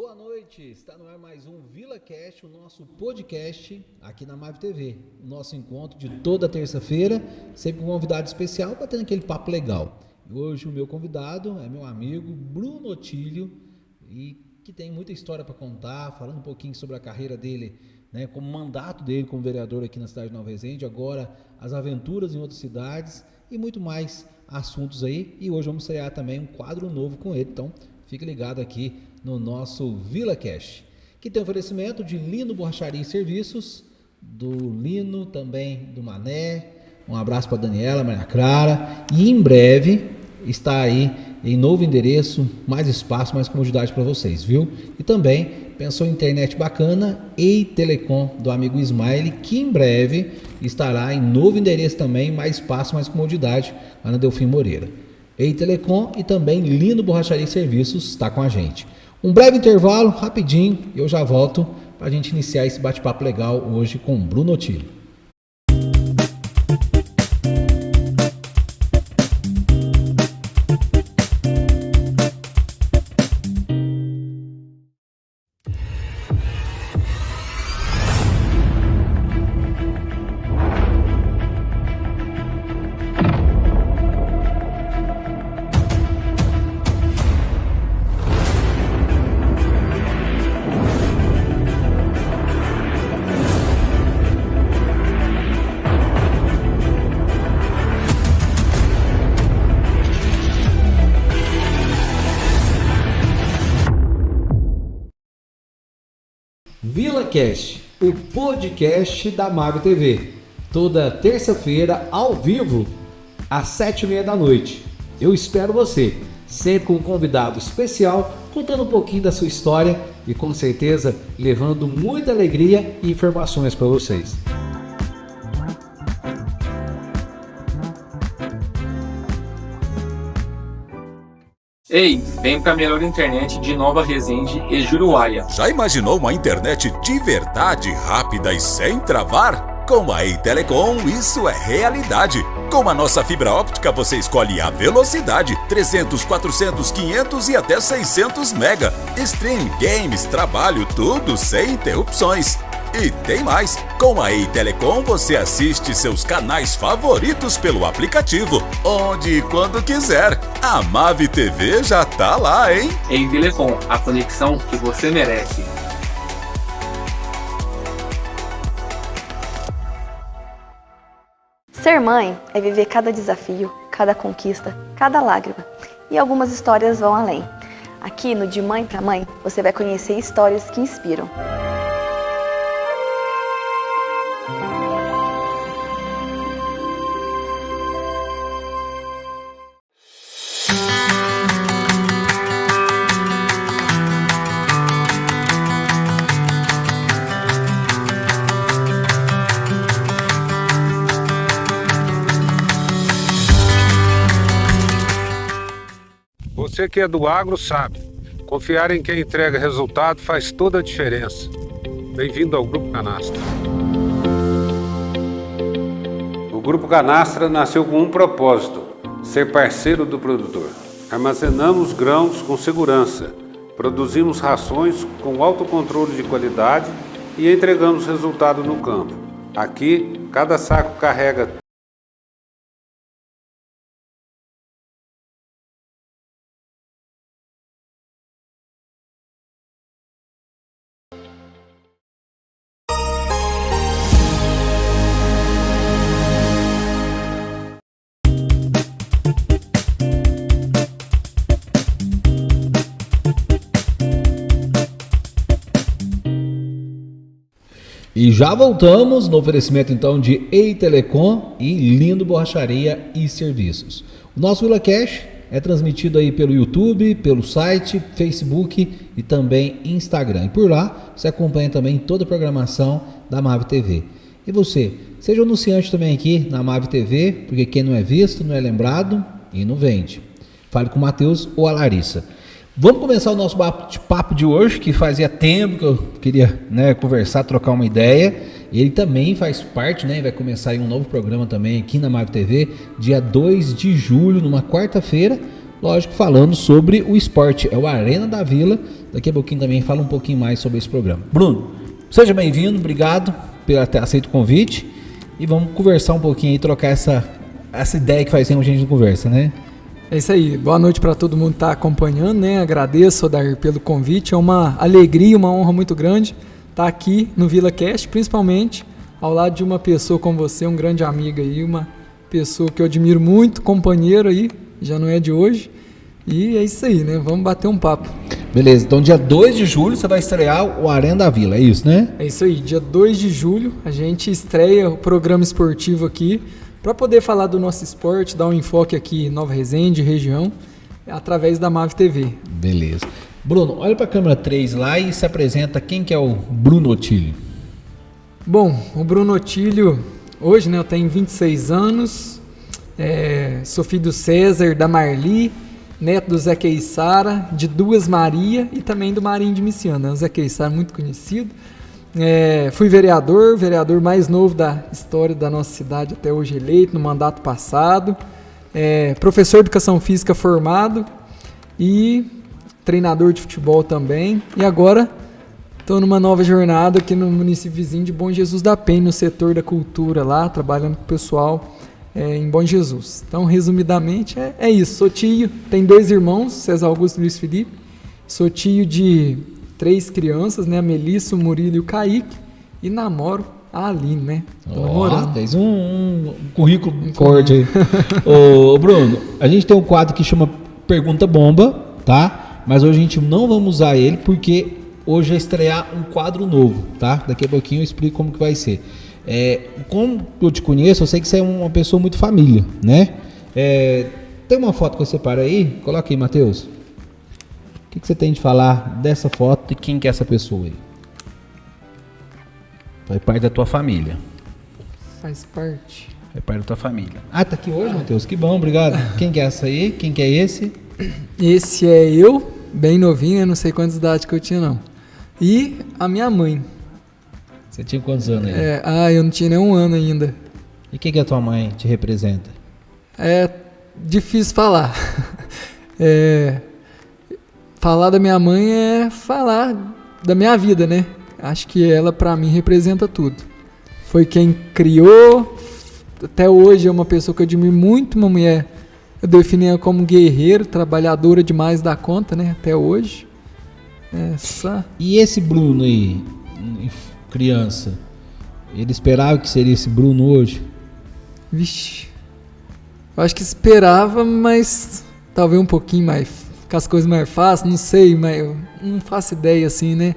Boa noite, está no ar mais um VilaCast, o nosso podcast aqui na MAV TV. Nosso encontro de toda terça-feira, sempre com um convidado especial, batendo aquele papo legal. E hoje o meu convidado é meu amigo Bruno Otílio, e que tem muita história para contar, falando um pouquinho sobre a carreira dele, né, como mandato dele como vereador aqui na cidade de Nova Resende, agora as aventuras em outras cidades e muito mais assuntos aí. E hoje vamos estrear também um quadro novo com ele, então fique ligado aqui no nosso VilaCast, que tem oferecimento de Lino Borracharia e Serviços, do Lino, também do Mané. Um abraço para Daniela, Maria Clara, e em breve está aí em novo endereço, mais espaço, mais comodidade para vocês, viu? E também pensou em internet bacana, Ei Telecom do amigo Ismael, que em breve estará em novo endereço também, mais espaço, mais comodidade, lá na Delfim Moreira. Ei Telecom e também Lino Borracharia e Serviços está com a gente. Um breve intervalo, rapidinho, e eu já volto para a gente iniciar esse bate-papo legal hoje com o Bruno Otílio. VilaCast, o podcast da MAV TV, toda terça-feira ao vivo, às 7h30 da noite. Eu espero você, sempre com um convidado especial, contando um pouquinho da sua história e com certeza levando muita alegria e informações para vocês. Ei, vem pra melhor internet de Nova Resende e Juruáia. Já imaginou uma internet de verdade, rápida e sem travar? Com a Ei Telecom, isso é realidade. Com a nossa fibra óptica, você escolhe a velocidade, 300, 400, 500 e até 600 mega. Stream, games, trabalho, tudo sem interrupções. E tem mais! Com a Ei Telecom você assiste seus canais favoritos pelo aplicativo, onde e quando quiser. A MAV TV já tá lá, hein? Ei Telecom, a conexão que você merece. Ser mãe é viver cada desafio, cada conquista, cada lágrima. E algumas histórias vão além. Aqui no De Mãe para Mãe, você vai conhecer histórias que inspiram. Você que é do agro sabe, confiar em quem entrega resultado faz toda a diferença. Bem-vindo ao Grupo Canastra. O Grupo Canastra nasceu com um propósito: ser parceiro do produtor. Armazenamos grãos com segurança, produzimos rações com autocontrole de qualidade e entregamos resultado no campo. Aqui, cada saco carrega E já voltamos no oferecimento então de Ei Telecom e Lino Borracharia e Serviços. O nosso VilaCast é transmitido aí pelo YouTube, pelo site, Facebook e também Instagram. E por lá você acompanha também toda a programação da MAV TV. E você, seja anunciante também aqui na MAV TV, porque quem não é visto não é lembrado e não vende. Fale com o Matheus ou a Larissa. Vamos começar o nosso bate-papo de hoje, que fazia tempo que eu queria, conversar, trocar uma ideia. Ele também faz parte, vai começar aí um novo programa também aqui na MAV TV, dia 2 de julho, numa quarta-feira, lógico, falando sobre o esporte. É o Arena da Vila. Daqui a pouquinho também fala um pouquinho mais sobre esse programa. Bruno, seja bem-vindo, obrigado por ter aceito o convite. E vamos conversar um pouquinho aí, trocar essa ideia que faz tempo a gente não conversa, né? É isso aí, boa noite para todo mundo que está acompanhando, né? Agradeço, Odair, pelo convite, é uma alegria, uma honra muito grande estar aqui no VilaCast, principalmente ao lado de uma pessoa como você, um grande amigo aí, uma pessoa que eu admiro muito, companheiro aí, já não é de hoje, e é isso aí, né? Vamos bater um papo. Beleza, então dia 2 de julho você vai estrear o Arena da Vila, é isso, né? É isso aí, dia 2 de julho a gente estreia o programa esportivo aqui, para poder falar do nosso esporte, dar um enfoque aqui em Nova Resende, região, através da MAV TV. Beleza. Bruno, olha para a câmera 3 lá e se apresenta quem que é o Bruno Otílio. Bom, o Bruno Otílio, hoje, né, eu tenho 26 anos, sou filho do César, da Marli, neto do Zé Queissara, de Duas Maria e também do Marinho de Miciana, né? O Zé Queissara muito conhecido. Fui vereador mais novo da história da nossa cidade até hoje eleito, no mandato passado, professor de educação física formado e treinador de futebol também, e agora estou numa nova jornada aqui no município vizinho de Bom Jesus da Penha, no setor da cultura lá, trabalhando com o pessoal em Bom Jesus. Então, resumidamente, é isso, sou tio, tenho 2 irmãos, César Augusto e Luiz Felipe, sou tio de 3 crianças, né? A Melissa, o Murilo e o Kaique. E namoro a Aline, né? Tô namorando. Fez um currículo forte aí. Ô, Bruno, a gente tem um quadro que chama Pergunta Bomba, tá? Mas hoje a gente não vamos usar ele porque hoje vai estrear um quadro novo, tá? Daqui a pouquinho eu explico como que vai ser. Como eu te conheço, eu sei que você é uma pessoa muito família, né? Tem uma foto que eu separo aí? Coloca aí, Matheus. O que você tem de falar dessa foto e quem que é essa pessoa aí? Faz parte da tua família. Faz parte. Faz parte da tua família. Ah, tá aqui hoje, Matheus? Que bom, obrigado. Quem que é essa aí? Quem que é esse? Esse é eu, bem novinho, eu não sei quantas idades que eu tinha não. E a minha mãe. Você tinha quantos anos aí? Eu não tinha nem 1 ano ainda. E o que a tua mãe te representa? É difícil falar. Falar da minha mãe é falar da minha vida, né? Acho que ela, pra mim, representa tudo. Foi quem criou, até hoje é uma pessoa que eu admiro muito, uma mulher, eu defini ela como guerreiro, trabalhadora demais da conta, né? Até hoje. E esse Bruno aí, criança, ele esperava que seria esse Bruno hoje? Vixe, eu acho que esperava, mas talvez um pouquinho mais... com as coisas mais fáceis, não sei, mas eu não faço ideia assim, né?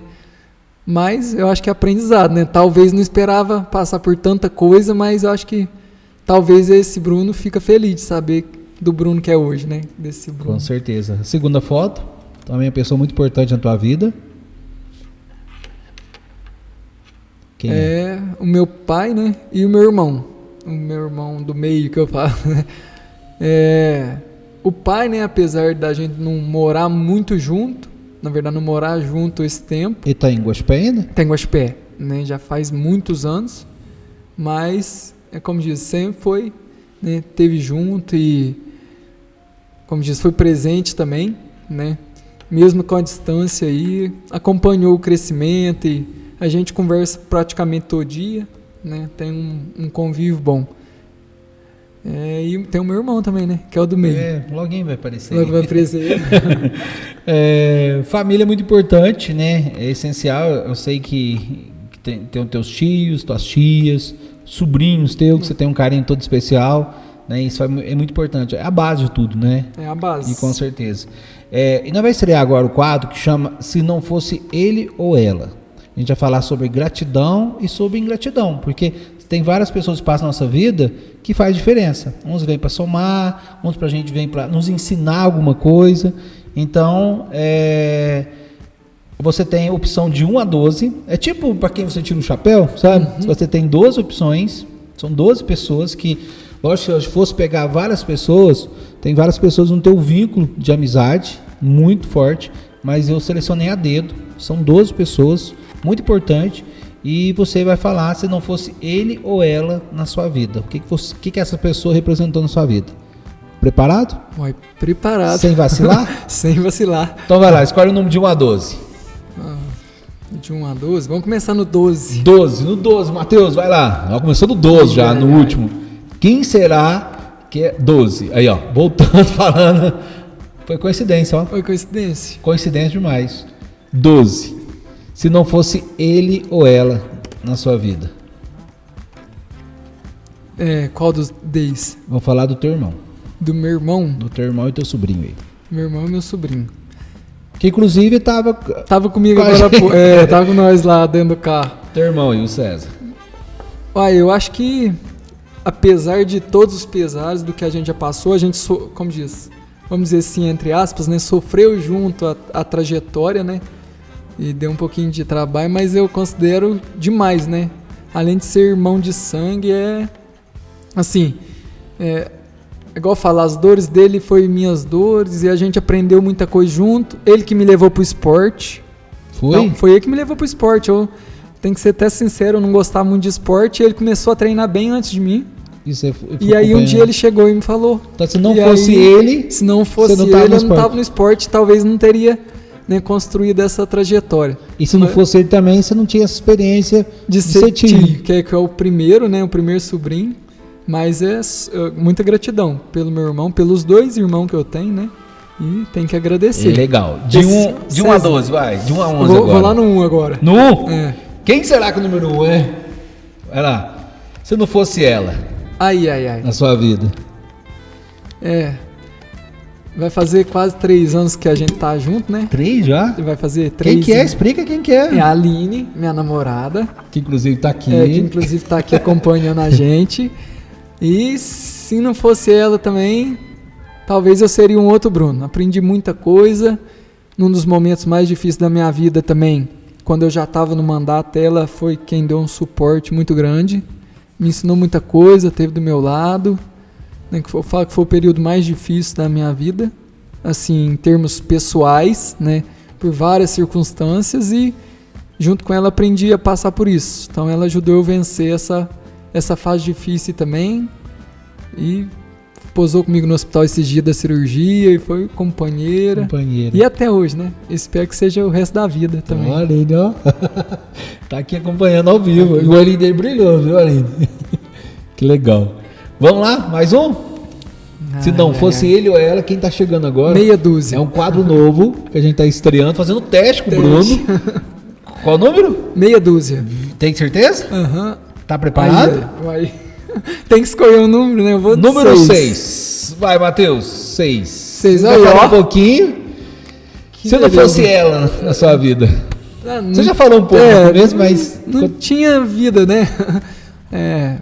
Mas eu acho que é aprendizado, né? Talvez não esperava passar por tanta coisa, mas eu acho que talvez esse Bruno fica feliz de saber do Bruno que é hoje, né? Desse Bruno. Com certeza. A segunda foto, também é uma pessoa muito importante na tua vida. Quem é? O meu pai, né? E o meu irmão. O meu irmão do meio que eu falo, né? O pai, né, apesar da gente não morar muito junto, na verdade não morar junto esse tempo. Ele tá em Guaxupé ainda? Tá em Guaxupé, né, já faz muitos anos, mas, como diz, sempre foi, né, teve junto e, como diz, foi presente também, né, mesmo com a distância aí, acompanhou o crescimento e a gente conversa praticamente todo dia, né, tem um convívio bom. E tem o meu irmão também, né? Que é o do meio. Loguinho vai aparecer. Logo vai aparecer. Família é muito importante, né? É essencial. Eu sei que tem os teus tios, tuas tias, sobrinhos teus, que você tem um carinho todo especial, né? Isso é muito importante. É a base de tudo, né? É a base. E com certeza. E nós vamos estrear agora o quadro que chama Se Não Fosse Ele ou Ela. A gente vai falar sobre gratidão e sobre ingratidão, porque tem várias pessoas que passam na nossa vida que faz diferença. Uns vêm para somar, uns pra gente vem para nos ensinar alguma coisa. Então, você tem a opção de 1 a 12. É tipo para quem você tira o chapéu, sabe? Uhum. Você tem 12 opções, são 12 pessoas que, lógico, se eu fosse pegar várias pessoas, tem várias pessoas no teu vínculo de amizade muito forte, mas eu selecionei a dedo. São 12 pessoas, muito importante. E você vai falar se não fosse ele ou ela na sua vida. O que essa pessoa representou na sua vida? Preparado? Ué, preparado. Sem vacilar? Sem vacilar. Então vai lá, escolhe o número de 1 a 12. De 1 a 12? Vamos começar no 12. 12, no 12, Matheus, vai lá. Ela começou no 12 já, no último. Quem será que é 12? Aí, ó, voltando, falando. Foi coincidência, ó. Foi coincidência. Coincidência demais. 12. Se não fosse ele ou ela na sua vida. Qual dos 10? Vou falar do teu irmão. Do meu irmão? Do teu irmão e teu sobrinho aí. Meu irmão e meu sobrinho. Que inclusive tava comigo com agora, tava com nós lá dentro do carro. Teu irmão aí, o César. Eu acho que, apesar de todos os pesares do que a gente já passou, a gente, como diz, vamos dizer assim, entre aspas, né, sofreu junto a trajetória, né, e deu um pouquinho de trabalho, mas eu considero demais, né, além de ser irmão de sangue, igual falar, as dores dele foi minhas dores e a gente aprendeu muita coisa junto. Ele que me levou pro esporte. Foi? Então, foi ele que me levou pro esporte. Eu tenho que ser até sincero, eu não gostava muito de esporte. E ele começou a treinar bem antes de mim. E aí um dia ele chegou e me falou. Então, se não fosse ele, se não fosse ele, eu não tava no esporte, talvez não teria, né, construído essa trajetória. E se não fosse ele também, você não tinha essa experiência de ser tio, que é o primeiro, né, o primeiro sobrinho. Mas muita gratidão pelo meu irmão, pelos 2 irmãos que eu tenho, né? E tem que agradecer. Legal. De 1 a 12, vai. De 1 a 11 agora. Vou lá no 1 agora. No 1? Quem será que o número 1 é? Vai lá. Se não fosse ela. Ai. Na sua vida. Vai fazer quase 3 anos que a gente tá junto, né? 3 já? Vai fazer 3 Quem que é? Explica quem que é. É a Aline, minha namorada. Que inclusive tá aqui. Que inclusive tá aqui acompanhando a gente. E se não fosse ela também, talvez eu seria um outro Bruno. Aprendi muita coisa. Num dos momentos mais difíceis da minha vida também, quando eu já estava no mandato, ela foi quem deu um suporte muito grande. Me ensinou muita coisa, esteve do meu lado. Eu falo que foi o período mais difícil da minha vida, assim, em termos pessoais, né? Por várias circunstâncias, e junto com ela aprendi a passar por isso. Então ela ajudou eu a vencer essa fase difícil também, e posou comigo no hospital esses dias da cirurgia e foi companheira. E até hoje, né? Espero que seja o resto da vida também. Olha, Aline, ó. Tá aqui acompanhando ao vivo. E o olhinho dele brilhou, viu, Aline? Que legal. Vamos lá, mais um? Se não fosse ele ou ela, quem tá chegando agora? Meia dúzia. É um quadro novo que a gente tá estreando, fazendo teste com o Bruno. Qual o número? Meia dúzia. Tem certeza? Aham. Tá preparado? Vai. Tem que escolher um número, né? Eu vou número 6. Vai, Matheus. 6. 6 aí, ó. Um pouquinho. Se não fosse ela na sua vida. Você já falou um pouco mesmo, mas... Não tinha vida, né?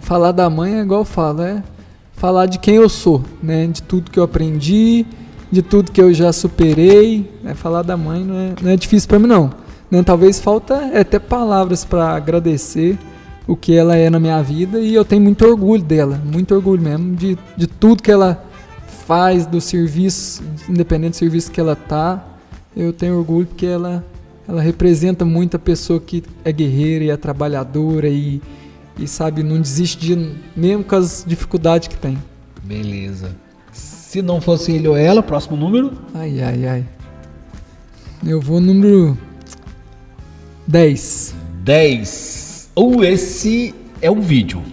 Falar da mãe é igual eu falo, falar de quem eu sou, né? De tudo que eu aprendi, de tudo que eu já superei. Falar da mãe não é difícil pra mim, não. Né? Talvez falta até palavras para agradecer o que ela é na minha vida, e eu tenho muito orgulho dela, muito orgulho mesmo de tudo que ela faz, do serviço, independente do serviço que ela tá, eu tenho orgulho porque ela representa muito a pessoa que é guerreira e é trabalhadora e sabe, não desiste mesmo com as dificuldades que tem. Beleza. Se não fosse ele ou ela, próximo número? Ai. Eu vou no número 10. 10. Esse é um vídeo.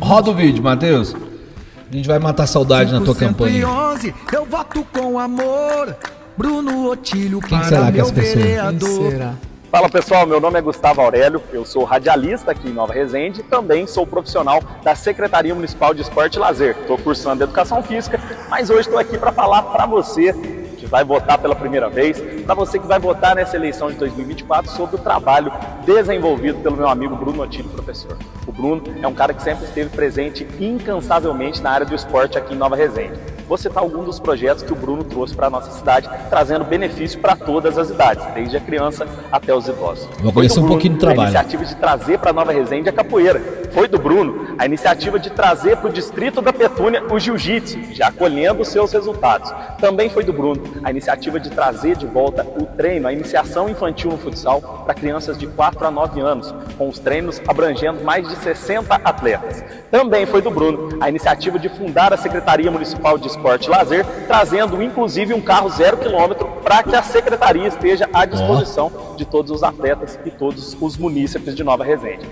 Roda o vídeo, Matheus. A gente vai matar a saudade na tua campanha. 111, eu voto com amor. Bruno Otílio, quem será que é essa pessoa? Quem será? Fala pessoal, meu nome é Gustavo Aurélio, eu sou radialista aqui em Nova Resende e também sou profissional da Secretaria Municipal de Esporte e Lazer. Estou cursando Educação Física, mas hoje estou aqui para falar para você que vai votar pela primeira vez, para você que vai votar nessa eleição de 2024 sobre o trabalho desenvolvido pelo meu amigo Bruno Otílio, professor. O Bruno é um cara que sempre esteve presente incansavelmente na área do esporte aqui em Nova Resende. Vou citar alguns dos projetos que o Bruno trouxe para a nossa cidade, trazendo benefício para todas as idades, desde a criança até os idosos. Vou conhecer um pouquinho do trabalho. A iniciativa de trazer para Nova Resende a capoeira. Foi do Bruno a iniciativa de trazer para o distrito da Petúnia o jiu-jitsu, já colhendo seus resultados. Também foi do Bruno a iniciativa de trazer de volta o treino, a iniciação infantil no futsal para crianças de 4 a 9 anos, com os treinos abrangendo mais de 60 atletas. Também foi do Bruno a iniciativa de fundar a Secretaria Municipal de Esporte e Lazer, trazendo inclusive um carro 0 km para que a secretaria esteja à disposição de todos os atletas e todos os munícipes de Nova Resende.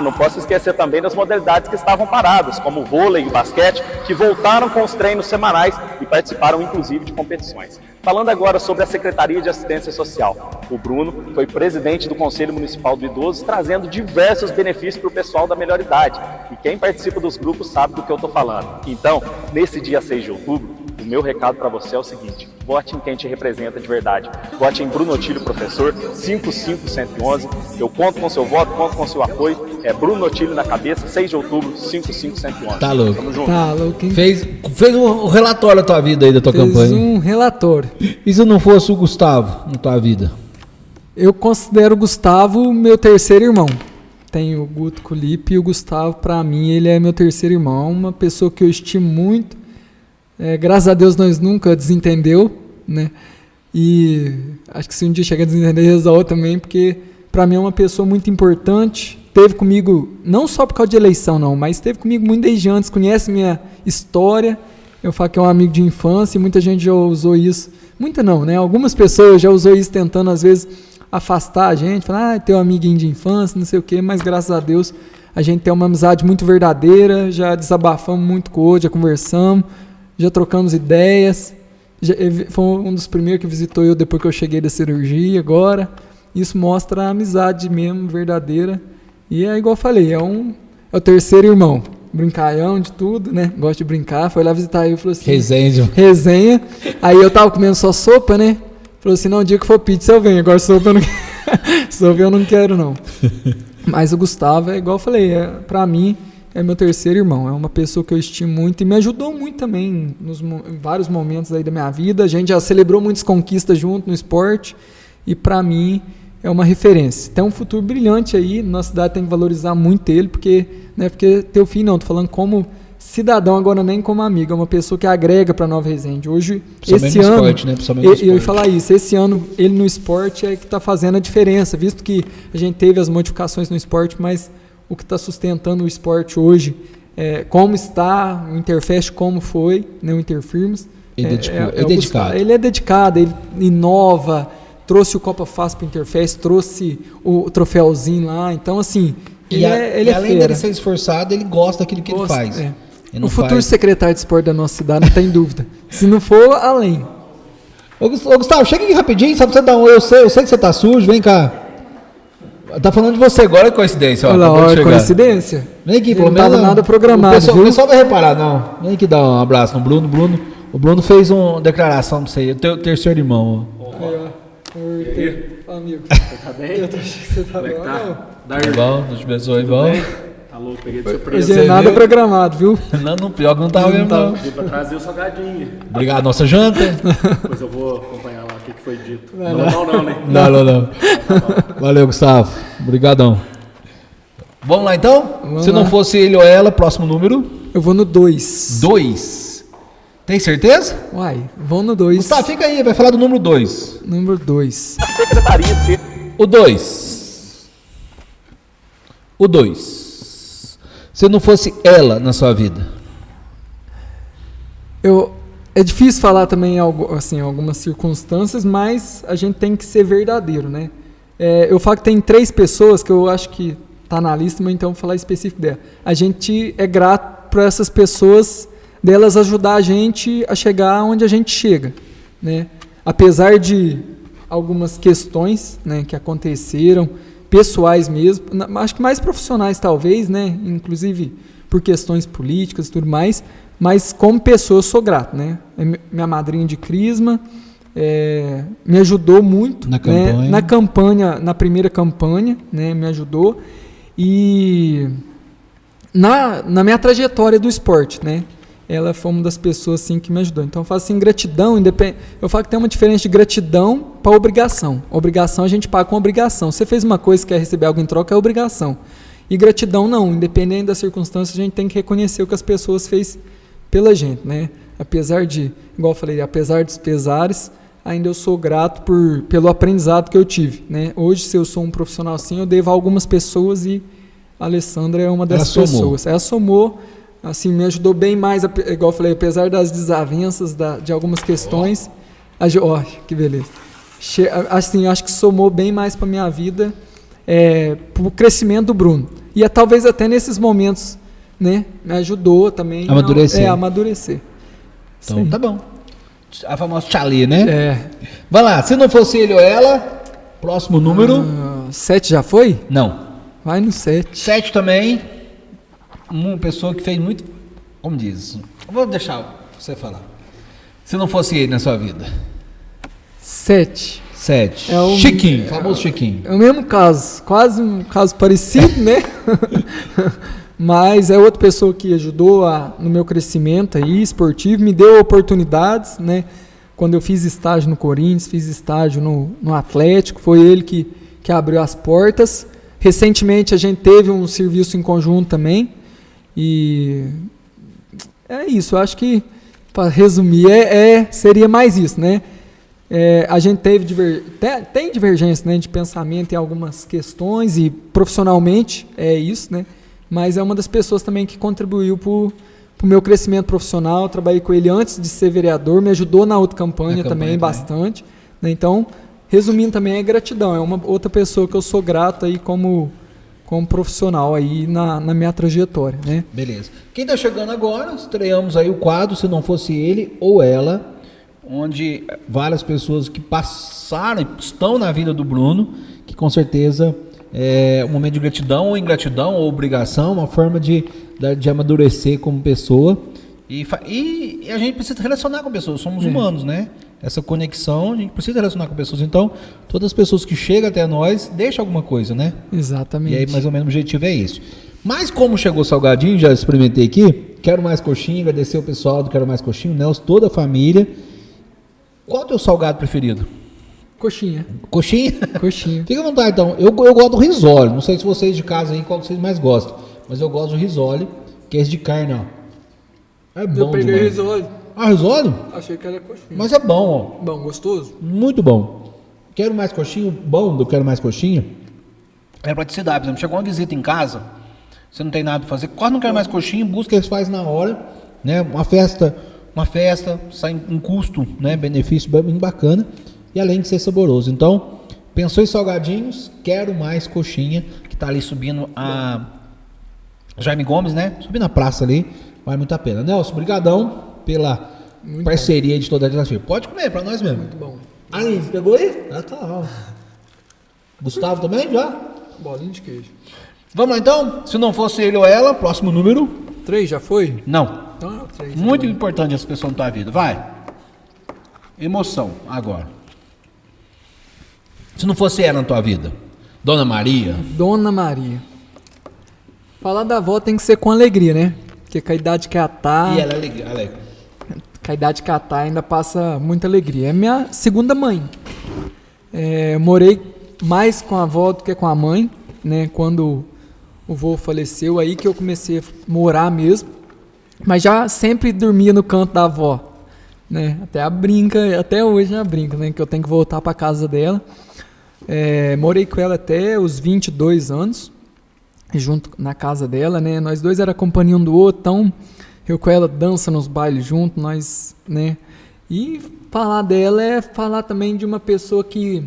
Não posso esquecer também das modalidades que estavam paradas, como vôlei e basquete, que voltaram com os treinos semanais e participaram inclusive de competições. Falando agora sobre a Secretaria de Assistência Social, o Bruno foi presidente do Conselho Municipal do Idoso, trazendo diversos benefícios para o pessoal da melhor idade. E quem participa dos grupos sabe do que eu estou falando. Então, nesse dia 6 de outubro, o meu recado para você é o seguinte: vote em quem te representa de verdade. Vote em Bruno Otílio Professor, 55111. Eu conto com seu voto, conto com seu apoio. É Bruno Otílio na cabeça, 6 de outubro, 55111. Tá louco. Tamo junto. Tá louco, hein? Fez um relatório da tua vida aí, da tua campanha. Fez um relatório. E se não fosse o Gustavo na tua vida? Eu considero o Gustavo meu terceiro irmão. Tenho o Guto Culipe e o Gustavo, pra mim, ele é meu terceiro irmão. Uma pessoa que eu estimo muito. Graças a Deus nós nunca desentendeu, né? E acho que se um dia chegar a desentender, resolve também, porque pra mim é uma pessoa muito importante. Teve comigo, não só por causa de eleição não, mas esteve comigo muito desde antes, conhece minha história. Eu falo que é um amigo de infância e muita gente já usou isso. Muita não, né? Algumas pessoas já usou isso tentando às vezes afastar a gente, falar, teu amiguinho de infância, não sei o quê, mas graças a Deus a gente tem uma amizade muito verdadeira, já desabafamos muito com o outro, já conversamos, já trocamos ideias. Foi um dos primeiros que visitou eu depois que eu cheguei da cirurgia agora. Isso mostra a amizade mesmo, verdadeira. E é igual eu falei, é o terceiro irmão. Brincalhão de tudo, né? Gosta de brincar. Foi lá visitar eu e falou assim... Resenha. Aí eu tava comendo só sopa, né? Falou assim, não, o dia que for pizza eu venho. Agora sopa eu não quero. Sopa eu não quero, não. Mas o Gustavo, é igual eu falei, pra mim, é meu terceiro irmão. É uma pessoa que eu estimo muito e me ajudou muito também em vários momentos aí da minha vida. A gente já celebrou muitas conquistas junto no esporte. E pra mim... é uma referência. Tem um futuro brilhante aí, nossa cidade tem que valorizar muito ele, porque, não é porque teu filho não, tô falando como cidadão agora, nem como amigo, é uma pessoa que agrega para Nova Resende. Hoje, esse ano, esporte, né? Eu ia falar isso, esse ano ele no esporte é que está fazendo a diferença, visto que a gente teve as modificações no esporte, mas o que está sustentando o esporte hoje, como está, o Interfest como foi, né, o Interfirmas, dedicado. Ele é dedicado, ele inova, trouxe o Copa Fácil para o Interfest, trouxe o troféuzinho lá, então assim, ele é além dele ser esforçado, ele gosta daquilo que ele faz. O futuro secretário de esporte da nossa cidade, não tem dúvida. Se não for, além. Ô Gustavo, chega aqui rapidinho, só pra você dar um... Eu sei que você tá sujo, vem cá. Tá falando de você agora, é coincidência. Olha, coincidência? Vem aqui, pelo menos. Não tava nada programado, o pessoal vai reparar, não. Vem aqui dar um abraço no Bruno. O Bruno fez uma declaração pra você, o teu terceiro irmão. Amigo. Você tá bem? Eu tô achando que você tá bem. Tá bom, Deus te abençoe, bom. Tá louco, peguei de surpresa. Não é nada programado, viu? Não, pior que não tava mesmo, não. Vim pra trazer o salgadinho. Obrigado, nossa janta. Depois eu vou acompanhar lá o que foi dito. Não, né? Não. Valeu, Gustavo. Obrigadão. Vamos lá, então? Se não fosse ele ou ela, próximo número? Eu vou no 2. 2. Tem certeza? Uai, vou no 2. Gustavo, fica aí, vai falar do número 2. Número 2. O 2. O 2. Se não fosse ela na sua vida? É difícil falar também assim, algumas circunstâncias, mas a gente tem que ser verdadeiro, né? Eu falo que tem 3 pessoas que eu acho que tá na lista, mas então vou falar específico dela. A gente é grato por essas pessoas, delas ajudar a gente a chegar onde a gente chega, né? Apesar de algumas questões, né, que aconteceram, pessoais mesmo, acho que mais profissionais talvez, né, inclusive por questões políticas e tudo mais, mas como pessoa eu sou grato, né? Minha madrinha de crisma me ajudou muito na campanha, na primeira campanha, né, me ajudou, e na minha trajetória do esporte, né? Ela foi uma das pessoas assim, que me ajudou. Então eu falo assim, gratidão, eu falo que tem uma diferença de gratidão para obrigação. Obrigação a gente paga com obrigação. Você fez uma coisa e quer receber algo em troca, é obrigação. E gratidão não, independente das circunstâncias, a gente tem que reconhecer o que as pessoas fez pela gente, né? Apesar de, igual eu falei, apesar dos pesares, ainda eu sou grato pelo aprendizado que eu tive, né? Hoje, se eu sou um profissional assim, eu devo a algumas pessoas e a Alessandra é uma dessas pessoas. Ela somou assim, me ajudou bem mais, igual eu falei, apesar das desavenças de algumas questões. Ó, que beleza. Assim, acho que somou bem mais para minha vida, pro crescimento do Bruno. E talvez até nesses momentos, né, me ajudou também Amadurecer. a amadurecer. Então tá bom. A famosa Tchali, né? Vai lá, se não fosse ele ou ela, próximo número. 7 já foi? Não. Vai no 7. 7 também. Uma pessoa que fez muito. Como diz? Vou deixar você falar. Se não fosse ele na sua vida. 7. Chiquinho, famoso Chiquinho. É o mesmo caso, quase um caso parecido, né? Mas é outra pessoa que ajudou no meu crescimento aí, esportivo, me deu oportunidades, né? Quando eu fiz estágio no Corinthians, fiz estágio no Atlético, foi ele que abriu as portas. Recentemente a gente teve um serviço em conjunto também. E é isso, eu acho que, para resumir, seria mais isso, né? A gente tem divergência, né, de pensamento em algumas questões e profissionalmente é isso, né? Mas é uma das pessoas também que contribuiu para o meu crescimento profissional. Eu trabalhei com ele antes de ser vereador, me ajudou na outra campanha também bastante. Né? Então, resumindo também, é gratidão. É uma outra pessoa que eu sou grato aí como profissional aí na minha trajetória, né? Beleza. Quem está chegando agora, estreamos aí o quadro Se Não Fosse Ele ou Ela, onde várias pessoas que passaram, estão na vida do Bruno, que com certeza é um momento de gratidão ou ingratidão ou obrigação, uma forma de amadurecer como pessoa. E a gente precisa relacionar com pessoas, somos humanos, né? Essa conexão, a gente precisa relacionar com pessoas. Então, todas as pessoas que chegam até nós, deixam alguma coisa, né? Exatamente. E aí, mais ou menos, o objetivo é isso. Mas como chegou salgadinho, já experimentei aqui, Quero Mais Coxinha, agradecer o pessoal do Quero Mais Coxinha, o Nelson, toda a família. Qual é o teu salgado preferido? Coxinha. Coxinha? Coxinha. Fica à vontade, então. Eu gosto do risole. Não sei se vocês de casa aí, qual vocês mais gostam. Mas eu gosto do risole, que é esse de carne, ó. É bom eu peguei demais. risole. Ah, risole? Achei que era coxinha. Mas é bom, ó. Bom, gostoso? Muito bom. Quero Mais Coxinha, bom do Quero Mais Coxinha. É praticidade. Por exemplo, chegou uma visita em casa, você não tem nada para fazer, corre no Quero Mais Coxinha, busca, eles fazem na hora, né? Uma festa, sai um custo, né? Benefício bem bacana. E além de ser saboroso. Então, pensou em salgadinhos, Quero Mais Coxinha, que tá ali subindo a Jaime Gomes, né? Subindo a praça ali, vale muito a pena. Nelson, brigadão pela muito parceria bom. De toda a desafio. Pode comer, pra nós mesmo. Muito bom. Aí, pegou aí? Ah, tá. Ó. Gustavo também, já? Bolinho de queijo. Vamos lá então? Se não fosse ele ou ela, próximo número. 3 já foi? Não. Então é o 3. Muito importante essa pessoa na tua vida. Vai. Emoção, agora. Se não fosse ela na tua vida, Dona Maria. Dona Maria. Falar da avó tem que ser com alegria, né? Porque com a idade que ela tá... E ela é alegre. Com a idade que ela tá, ainda passa muita alegria. É minha segunda mãe. Morei mais com a avó do que com a mãe, né? Quando o vô faleceu, aí que eu comecei a morar mesmo. Mas já sempre dormia no canto da avó, né? Até hoje ela brinca, né? Que eu tenho que voltar pra casa dela. Morei com ela até os 22 anos, junto na casa dela, né? Nós dois era companhia um do outro, então eu com ela dança nos bailes junto, nós, né? E falar dela é falar também de uma pessoa que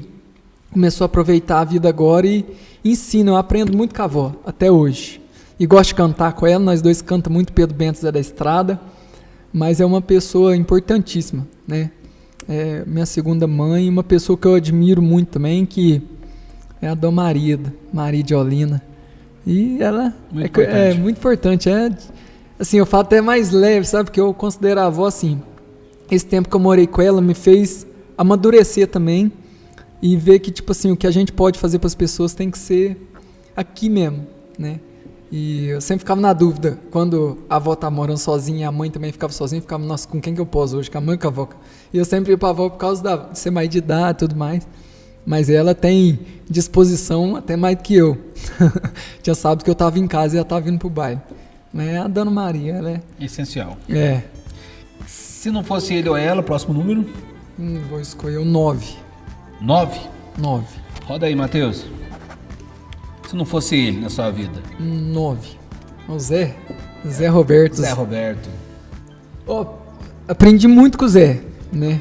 começou a aproveitar a vida agora e ensina. Eu aprendo muito com a avó, até hoje. E gosto de cantar com ela, nós dois cantamos muito Pedro Bento Zé da Estrada, mas é uma pessoa importantíssima, né? Minha segunda mãe, uma pessoa que eu admiro muito também, que é a Dona Maria de Olina. E ela é muito importante. Assim, eu falo até mais leve, sabe? Porque eu considero a avó assim. Esse tempo que eu morei com ela me fez amadurecer também e ver que, tipo assim, o que a gente pode fazer para as pessoas tem que ser aqui mesmo, né? E eu sempre ficava na dúvida, quando a avó tá morando sozinha e a mãe também ficava sozinha, ficava, nossa, com quem que eu posso hoje? Com a mãe ou com a avó? E eu sempre ia pra avó por causa de ser mais de idade e tudo mais. Mas ela tem disposição até mais do que eu. Tinha sábado que eu tava em casa e ela tava vindo pro baile. Mas a Dona Maria, ela é... Essencial. É. Se não fosse ele ou ela, próximo número? Vou escolher o 9. 9? 9. Roda aí, Matheus. Se não fosse ele na sua vida? 9. O Zé? Zé Roberto. Zé Roberto. Ó, aprendi muito com o Zé, né?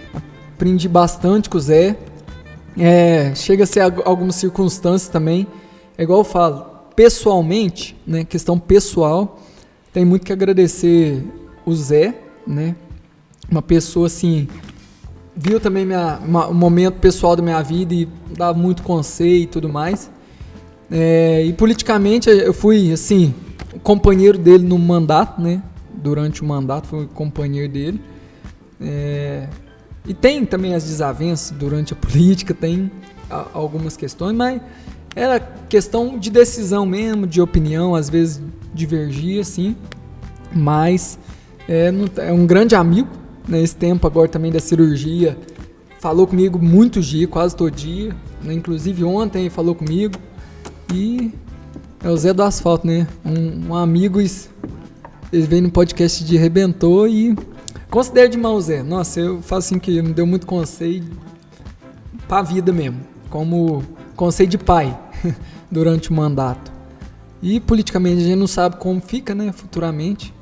Aprendi bastante com o Zé. Chega a ser algumas circunstâncias também. É igual eu falo, pessoalmente, né? Questão pessoal, tem muito que agradecer o Zé, né? Uma pessoa assim, viu também o momento pessoal da minha vida e dava muito conselho e tudo mais. E politicamente eu fui assim, companheiro dele no mandato, né? Durante o mandato fui companheiro dele. E tem também as desavenças durante a política, tem algumas questões, mas era questão de decisão mesmo, de opinião, às vezes divergia, assim, mas é um grande amigo, nesse tempo agora também da cirurgia, falou comigo muitos dias, quase todo dia, né? Inclusive ontem falou comigo, e é o Zé do Asfalto, né? Um amigo, ele veio no podcast de Rebentou e considero demais o Zé. Nossa, eu falo assim que me deu muito conselho pra vida mesmo, como conselho de pai durante o mandato. E politicamente a gente não sabe como fica, né, futuramente.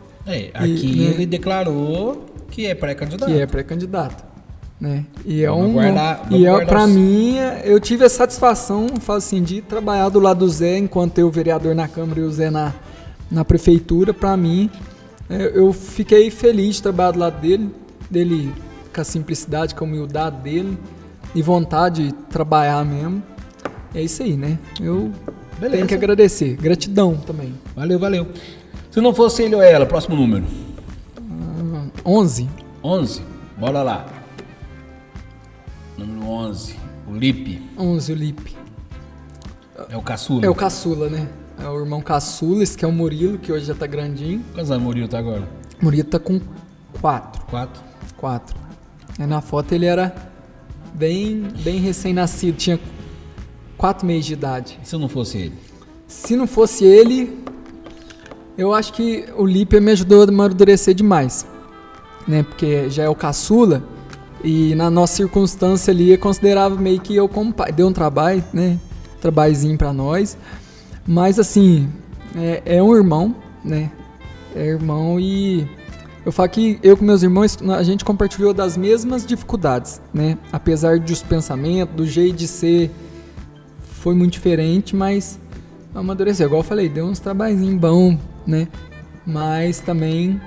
Aqui né, ele declarou que é pré-candidato. Né? E pra mim, eu tive a satisfação, falo assim, de trabalhar do lado do Zé, enquanto eu vereador na Câmara e o Zé na prefeitura. Pra mim, eu fiquei feliz de trabalhar do lado dele com a simplicidade, com a humildade dele e vontade de trabalhar mesmo. É isso aí, né? Eu tenho que agradecer. Gratidão também. Valeu. Se não fosse ele ou ela, próximo número. 11. 11? Bora lá. Número 11. O Lipe. 11, o Lipe. É o caçula. É o caçula, né? É o irmão caçula, esse que é o Murilo, que hoje já tá grandinho. Quantos anos o Murilo tá agora? O Murilo tá com 4. 4? Na foto ele era bem recém-nascido, tinha 4 meses de idade. E se não fosse ele? Se não fosse ele, eu acho que o Lipe me ajudou a amadurecer demais, né? Porque já é o caçula e na nossa circunstância ali eu considerava meio que eu como pai. Deu um trabalho, né? Trabalhozinho pra nós. Mas assim, é um irmão, né? É irmão e eu falo que eu com meus irmãos, a gente compartilhou das mesmas dificuldades, né? Apesar dos pensamentos, do jeito de ser, foi muito diferente, mas amadureceu. Igual eu falei, deu uns trabalhinhos bons, né? Mas também,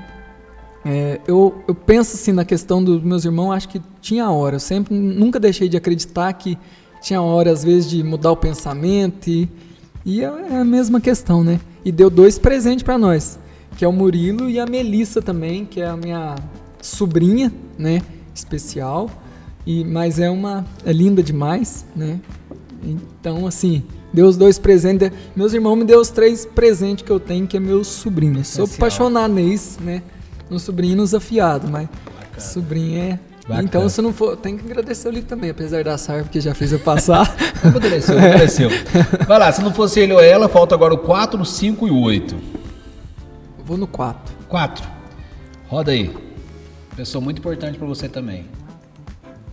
eu penso assim na questão dos meus irmãos, acho que tinha hora. Eu nunca deixei de acreditar que tinha hora, às vezes, de mudar o pensamento e é a mesma questão, né? E deu 2 presentes pra nós, que é o Murilo e a Melissa também, que é a minha sobrinha, né? Especial. Mas é linda demais, né? Então, assim, deu os 2 presentes. Meus irmãos me deu os 3 presentes que eu tenho, que é meus sobrinhos. Sou apaixonado nisso, né? Um sobrinho desafiado, mas bacana. Sobrinho é... Bacana. Então, se não for, tem que agradecer o livro também, apesar da sarva que já fez eu passar. Amadureceu. Vai lá, se não fosse ele ou ela, falta agora o 4, o 5 e o 8. Vou no 4. 4. Roda aí. Pessoa muito importante pra você também.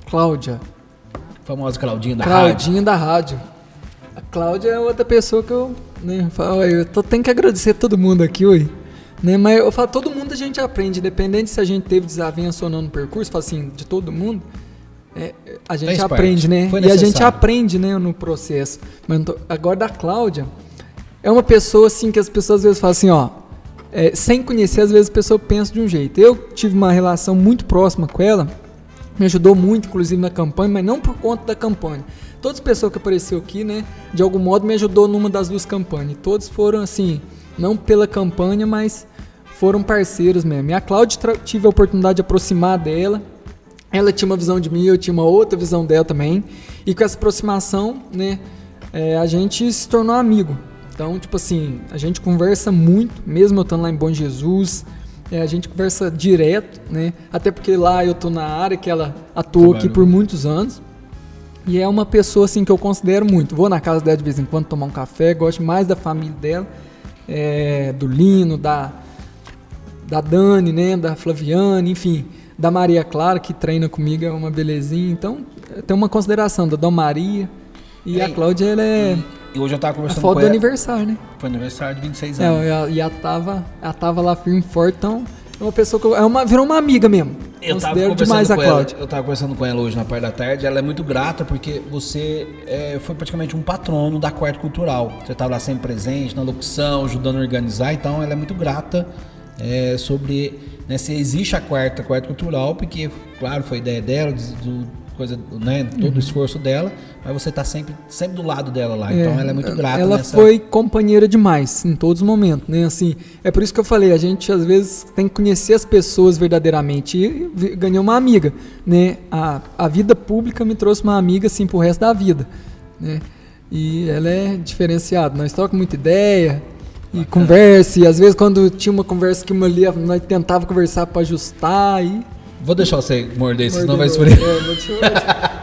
Cláudia. Famosa Claudinha da Claudinha da rádio. A Cláudia é outra pessoa que eu, né, falo, eu tenho que agradecer todo mundo aqui, oi. Né, mas eu falo, todo mundo a gente aprende, independente se a gente teve desavença ou não no percurso, falo assim, de todo mundo, a gente aprende, né? E a gente aprende, né, no processo. Mas agora da Cláudia, é uma pessoa assim que as pessoas às vezes falam assim, ó, sem conhecer, às vezes a pessoa pensa de um jeito. Eu tive uma relação muito próxima com ela, me ajudou muito, inclusive, na campanha, mas não por conta da campanha. Todas as pessoas que apareceram aqui, né, de algum modo me ajudou numa das 2 campanhas. Todos foram assim, não pela campanha, mas foram parceiros mesmo. E a Cláudia, tive a oportunidade de aproximar dela. Ela tinha uma visão de mim, eu tinha uma outra visão dela também. E com essa aproximação, né, a gente se tornou amigo. Então, tipo assim, a gente conversa muito, mesmo eu estando lá em Bom Jesus. A gente conversa direto, né? Até porque lá eu tô na área que ela atuou aqui por muitos anos. E é uma pessoa assim que eu considero muito. Vou na casa dela de vez em quando tomar um café, gosto mais da família dela, do Lino, da Dani, né? Da Flaviane, enfim, da Maria Clara, que treina comigo, é uma belezinha. Então, eu tenho uma consideração da Dona Maria. E a Cláudia, ela E hoje eu tava A conversando foto com do ela. aniversário, né? Foi aniversário de 26 anos. E ela tava lá firme e forte, então é uma pessoa que virou uma amiga mesmo. Considero demais a Cláudia. Eu tava conversando com ela hoje na parte da tarde. Ela é muito grata porque você foi praticamente um patrono da Quarta Cultural. Você tava lá sempre presente, na locução, ajudando a organizar. Então ela é muito grata sobre, né, se existe a Quarta Cultural, porque, claro, foi ideia dela, todo o esforço dela, mas você tá sempre do lado dela lá. Então ela é muito grata. Ela foi companheira demais em todos os momentos, né? Assim, é por isso que eu falei, a gente às vezes tem que conhecer as pessoas verdadeiramente e ganhei uma amiga, né? A vida pública me trouxe uma amiga assim pro resto da vida, né? E ela é diferenciada, nós trocamos muita ideia e conversa, e às vezes quando tinha uma conversa que nós tentava conversar para ajustar e... Vou deixar você morder, senão vai esfriar.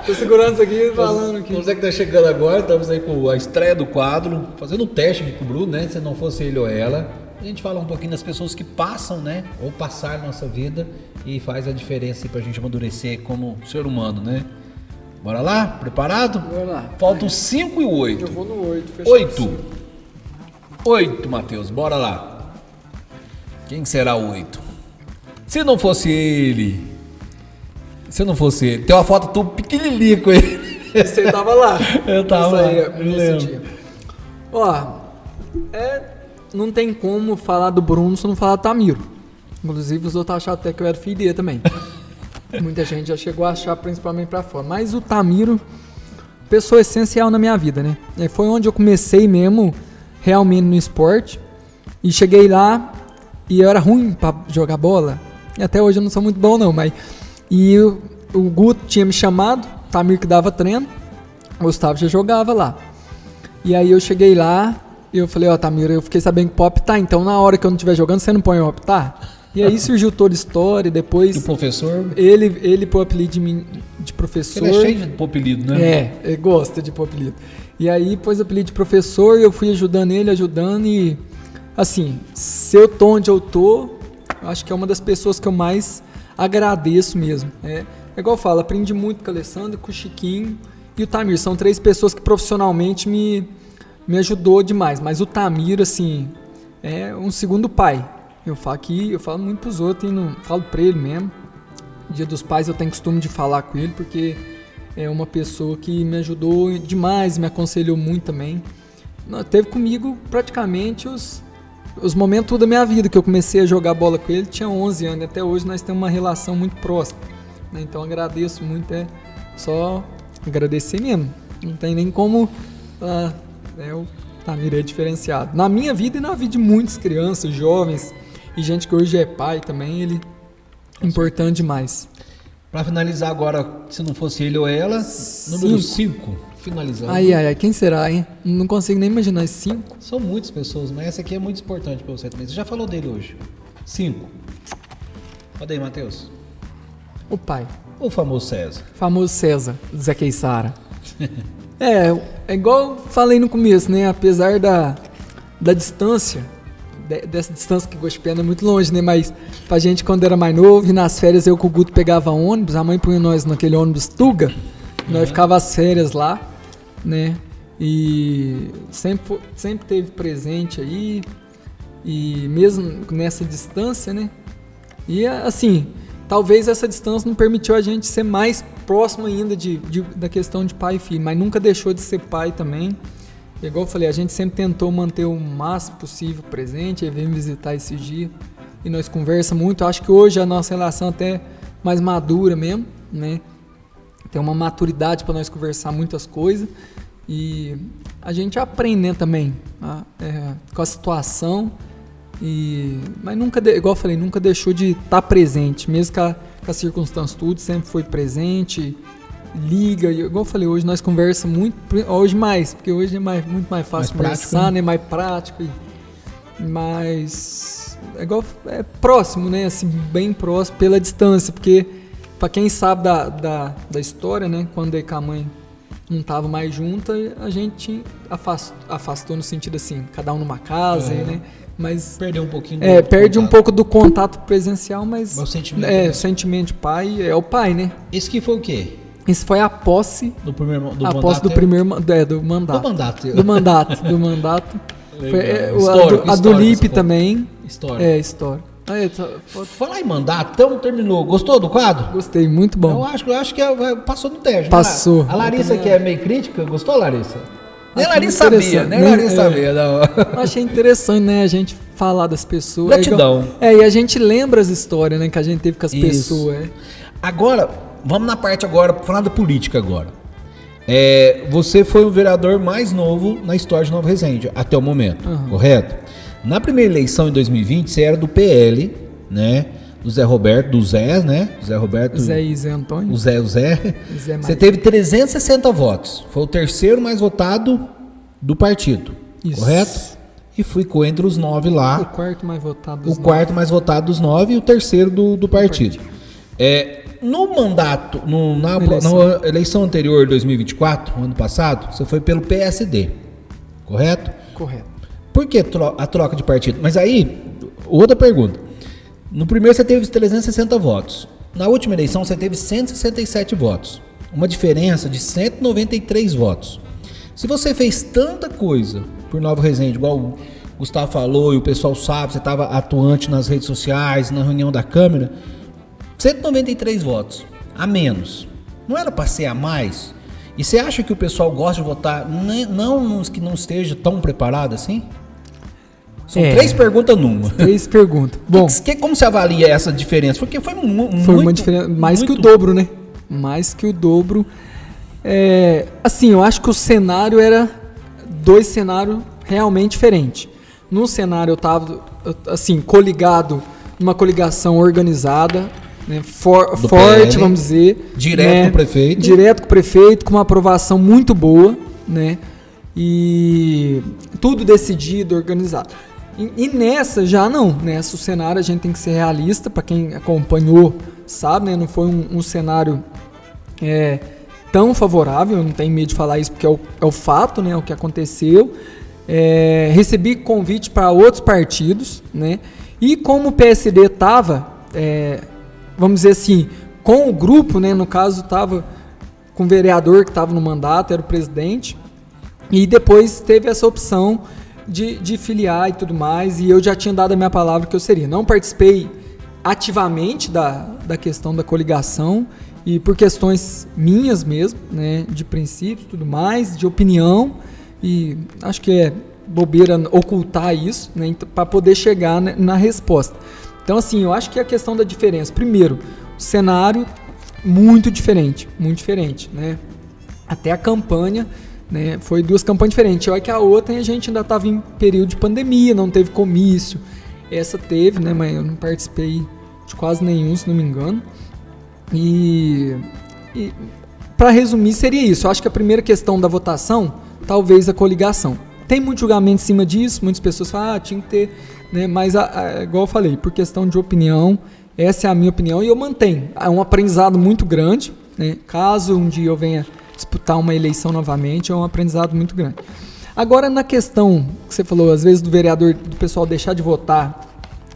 Tô segurando isso aqui e falando aqui. Você que tá chegando agora, estamos aí com a estreia do quadro, fazendo um teste aqui com o Bruno, né? Se não fosse ele ou ela. A gente fala um pouquinho das pessoas que passam, né? Ou passaram na nossa vida e faz a diferença pra gente amadurecer como ser humano, né? Bora lá? Preparado? Bora lá. Faltam 5 e 8. Eu vou no 8. 8, Matheus, bora lá. Quem será o 8? Se não fosse ele. Tem uma foto tua pequenininha com ele. Você tava lá. Eu tava lá. Nesse dia. Ó, não tem como falar do Bruno se não falar do Tamiro. Inclusive os outros acharam até que eu era filho dele também. Muita gente já chegou a achar, principalmente pra fora. Mas o Tamiro, pessoa essencial na minha vida, né? Foi onde eu comecei mesmo, realmente no esporte. E cheguei lá e eu era ruim pra jogar bola. E até hoje eu não sou muito bom não, mas... E o Guto tinha me chamado, o Tamir que dava treino, o Gustavo já jogava lá. E aí eu cheguei lá e eu falei, Tamir, eu fiquei sabendo que pode optar, então na hora que eu não estiver jogando, você não põe eu optar? E aí surgiu toda a história, depois... O professor? Ele pôr apelido de professor. Ele é cheio de pôr apelido, né? Ele gosta de pôr apelido. E aí pôs apelido de professor e eu fui ajudando e... Assim, se eu tô onde eu tô, acho que é uma das pessoas que eu mais agradeço mesmo. É igual eu falo, aprendi muito com o Alessandro, com o Chiquinho e o Tamir. São 3 pessoas que profissionalmente me ajudou demais. Mas o Tamir, assim, é um segundo pai. Eu falo muito pros outros e não falo pra ele mesmo. Dia dos Pais eu tenho costume de falar com ele, porque é uma pessoa que me ajudou demais, me aconselhou muito também. Teve comigo praticamente os momentos da minha vida que eu comecei a jogar bola com ele, tinha 11 anos, até hoje nós temos uma relação muito próxima, né? Então agradeço muito, só agradecer mesmo, não tem nem como, o Tamir é diferenciado, na minha vida e na vida de muitas crianças, jovens e gente que hoje é pai também, ele é importante demais. Pra finalizar agora, se não fosse ele ou ela, número 5. Finalizando. Ai, quem será, hein? Não consigo nem imaginar as 5. São muitas pessoas, mas essa aqui é muito importante pra você também. Você já falou dele hoje. 5. Roda aí, Matheus. O pai. O famoso César. Famoso César, Zé Queissara. É igual eu falei no começo, né? Apesar da distância, dessa distância que Goiás é muito longe, né? Mas pra gente quando era mais novo, e nas férias eu com o Guto pegava ônibus, a mãe punha nós naquele ônibus Tuga, nós ficava as férias lá, né? E sempre teve presente aí, e mesmo nessa distância, né? E assim, talvez essa distância não permitiu a gente ser mais próximo ainda da questão de pai e filho, mas nunca deixou de ser pai também. E igual eu falei, a gente sempre tentou manter o máximo possível presente, ele veio me visitar esses dias, e nós conversamos muito. Eu acho que hoje a nossa relação até mais madura mesmo, né? Tem uma maturidade para nós conversar muitas coisas, e a gente aprende, né, também com a situação, mas nunca, igual eu falei, nunca deixou de estar presente, mesmo com a circunstância tudo, sempre foi presente, liga, e igual eu falei, hoje nós conversamos muito, hoje mais, porque hoje é muito mais fácil conversar, né, mais prático, mas é próximo, né, assim, bem próximo pela distância, porque pra quem sabe da história, né, quando eu e a mãe não tava mais junta, a gente afastou no sentido assim, cada um numa casa, né, mas perdeu um pouquinho perde um pouco do contato presencial, mas o sentimento, o sentimento de pai é o pai, né? Esse que foi o quê? Esse foi a posse. Do primeiro A posse do primeiro do mandato. Do mandato. Do mandato. Foi, a do Lipe também. História. História. Falar em mandato, então terminou. Gostou do quadro? Gostei, muito bom. Eu acho que passou no teste. Passou. Né? A Larissa, que é meio crítica, gostou, Larissa? Nem a Achei Larissa sabia, nem a Larissa sabia. Não. Eu achei interessante, né, a gente falar das pessoas. Gratidão. E a gente lembra as histórias, né, que a gente teve com as pessoas. Agora, vamos na parte agora, falar da política agora. Você foi o vereador mais novo na história de Nova Resende, até o momento, correto? Na primeira eleição em 2020, você era do PL, né? Do Zé Roberto, né? Zé Roberto. Zé e Zé Antônio. O Zé. Você teve 360 votos. Foi o terceiro mais votado do partido, correto? E ficou entre os 9 lá. O quarto mais votado dos 9. O quarto mais votado dos 9 e o terceiro do partido. No mandato, na eleição anterior, 2024, ano passado, você foi pelo PSD, correto? Correto. Por que a troca de partido? Mas aí, outra pergunta. No primeiro você teve 360 votos. Na última eleição você teve 167 votos. Uma diferença de 193 votos. Se você fez tanta coisa por Nova Resende, igual o Gustavo falou e o pessoal sabe, você estava atuante nas redes sociais, na reunião da Câmara, 193 votos a menos. Não era para ser a mais? E você acha que o pessoal gosta de votar não nos que não esteja tão preparado assim? São 3 perguntas numa. 3 perguntas. Bom, como você avalia essa diferença? Porque foi uma diferença mais que o dobro, né? Mais que o dobro. Assim, eu acho que o cenário era 2 cenários realmente diferentes. Num cenário eu estava assim, coligado, uma coligação organizada, né, forte, PL, vamos dizer. Direto com o prefeito. Direto com o prefeito, com uma aprovação muito boa, né? E tudo decidido, organizado. E nessa já não, nessa o cenário a gente tem que ser realista, para quem acompanhou sabe, né? Não foi um cenário tão favorável, eu não tenho medo de falar isso porque é o fato, né? O que aconteceu. Recebi convite para outros partidos, né? E como o PSD estava, vamos dizer assim, com o grupo, né? No caso estava com o vereador que estava no mandato, era o presidente, e depois teve essa opção de filiar e tudo mais, e eu já tinha dado a minha palavra que eu seria. Não participei ativamente da questão da coligação, e por questões minhas mesmo, né, de princípios e tudo mais, de opinião, e acho que é bobeira ocultar isso, né, para poder chegar na resposta. Então, assim, eu acho que a questão da diferença, primeiro, o cenário muito diferente, né, até a campanha, né, foi 2 campanhas diferentes. Olha que a outra a gente ainda estava em período de pandemia, não teve comício. Essa teve, né, mas eu não participei de quase nenhum, se não me engano. E para resumir, seria isso. Eu acho que a primeira questão da votação, talvez a coligação. Tem muito julgamento em cima disso, muitas pessoas falam, tinha que ter, né, mas igual eu falei, por questão de opinião, essa é a minha opinião e eu mantenho. É um aprendizado muito grande, né, caso um dia eu venha disputar uma eleição novamente, é um aprendizado muito grande. Agora, na questão que você falou, às vezes, do vereador, do pessoal deixar de votar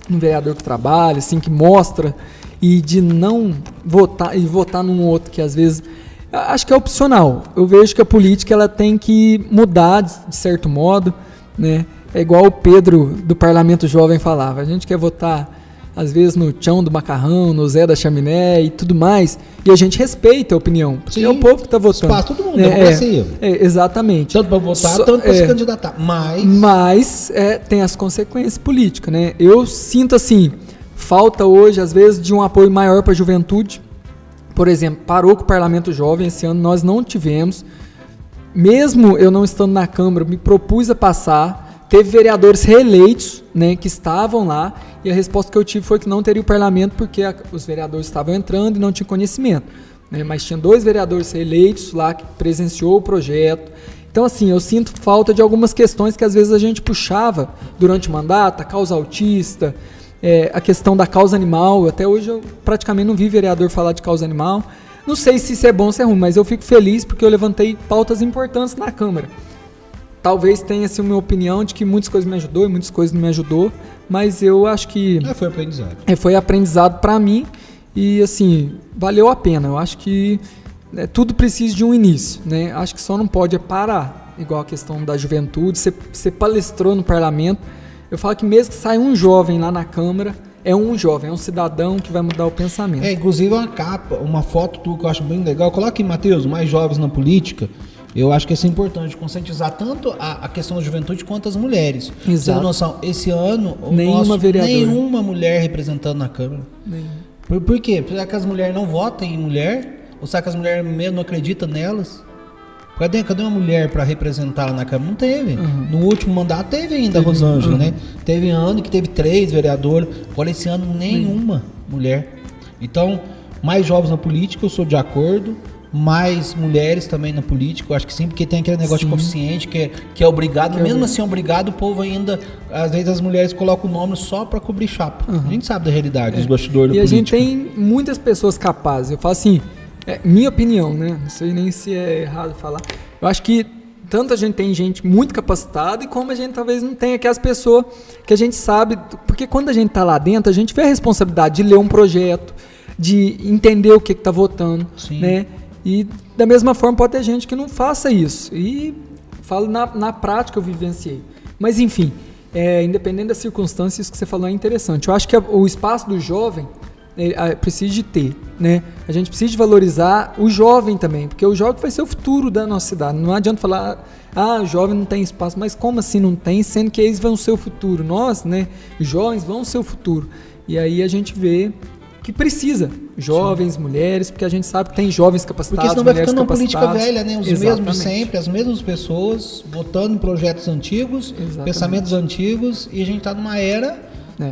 no vereador que trabalha, assim, que mostra, e de não votar, e votar num outro que, às vezes, acho que é opcional. Eu vejo que a política, ela tem que mudar, de certo modo, né? É igual o Pedro, do Parlamento Jovem, falava, a gente quer votar às vezes no Tchão do Macarrão, no Zé da Chaminé e tudo mais, e a gente respeita a opinião, porque sim, é o povo que está votando. Espaço todo mundo, democracia. Exatamente. Tanto para votar, tanto para se candidatar. Mas tem as consequências políticas, né? Eu sinto assim, falta hoje, às vezes, de um apoio maior para a juventude. Por exemplo, parou com o Parlamento Jovem, esse ano nós não tivemos. Mesmo eu não estando na Câmara, me propus a passar. Teve vereadores reeleitos, né, que estavam lá, e a resposta que eu tive foi que não teria o parlamento porque os vereadores estavam entrando e não tinham conhecimento, né, mas tinha 2 vereadores reeleitos lá que presenciou o projeto. Então, assim, eu sinto falta de algumas questões que às vezes a gente puxava durante o mandato, a causa autista, a questão da causa animal. Até hoje eu praticamente não vi vereador falar de causa animal. Não sei se isso é bom ou se é ruim, mas eu fico feliz porque eu levantei pautas importantes na Câmara. Talvez tenha assim, uma opinião de que muitas coisas me ajudou e muitas coisas não me ajudou, mas eu acho que foi aprendizado. Foi aprendizado para mim e assim, valeu a pena. Eu acho que tudo precisa de um início, né? Acho que só não pode parar, igual a questão da juventude. Você palestrou no parlamento, eu falo que mesmo que saia um jovem lá na Câmara, é um jovem, é um cidadão que vai mudar o pensamento. Inclusive uma foto tua que eu acho bem legal. Coloca aí, Matheus, mais jovens na política. Eu acho que isso é importante, conscientizar tanto a questão da juventude quanto as mulheres. Exato. Você tem noção, esse ano nenhuma mulher representando na Câmara. Por quê? Será que as mulheres não votam em mulher? Ou será que as mulheres mesmo não acreditam nelas? Cadê uma mulher para representar na Câmara? Não teve. No último mandato teve ainda a Rosângela, né? Teve ano que teve 3 vereadores. Agora esse ano nenhuma mulher. Então, mais jovens na política, eu sou de acordo. Mais mulheres também na política, eu acho que sim, porque tem aquele negócio de coeficiente que é obrigado, mesmo assim obrigado, o povo ainda, às vezes as mulheres colocam o nome só para cobrir chapa. A gente sabe da realidade, dos bastidores da política. E a gente tem muitas pessoas capazes, eu falo assim, minha opinião, né, não sei nem se é errado falar, eu acho que tanto a gente tem gente muito capacitada e como a gente talvez não tenha aquelas pessoas que a gente sabe, porque quando a gente tá lá dentro, a gente vê a responsabilidade de ler um projeto, de entender o que tá votando, né? E da mesma forma pode ter gente que não faça isso. E falo na prática eu vivenciei. Mas enfim, independente das circunstâncias, isso que você falou é interessante. Eu acho que o espaço do jovem precisa de ter, né? A gente precisa de valorizar o jovem também, porque o jovem vai ser o futuro da nossa cidade. Não adianta falar, o jovem não tem espaço, mas como assim não tem, sendo que eles vão ser o futuro? Nós, né, os jovens vão ser o futuro. E aí a gente vê que precisa, jovens, mulheres, porque a gente sabe que tem jovens capacitados, porque senão vai mulheres ficando uma política velha, né? Os Exatamente. mesmos de sempre, as mesmas pessoas, votando em projetos antigos, pensamentos antigos, e a gente está numa era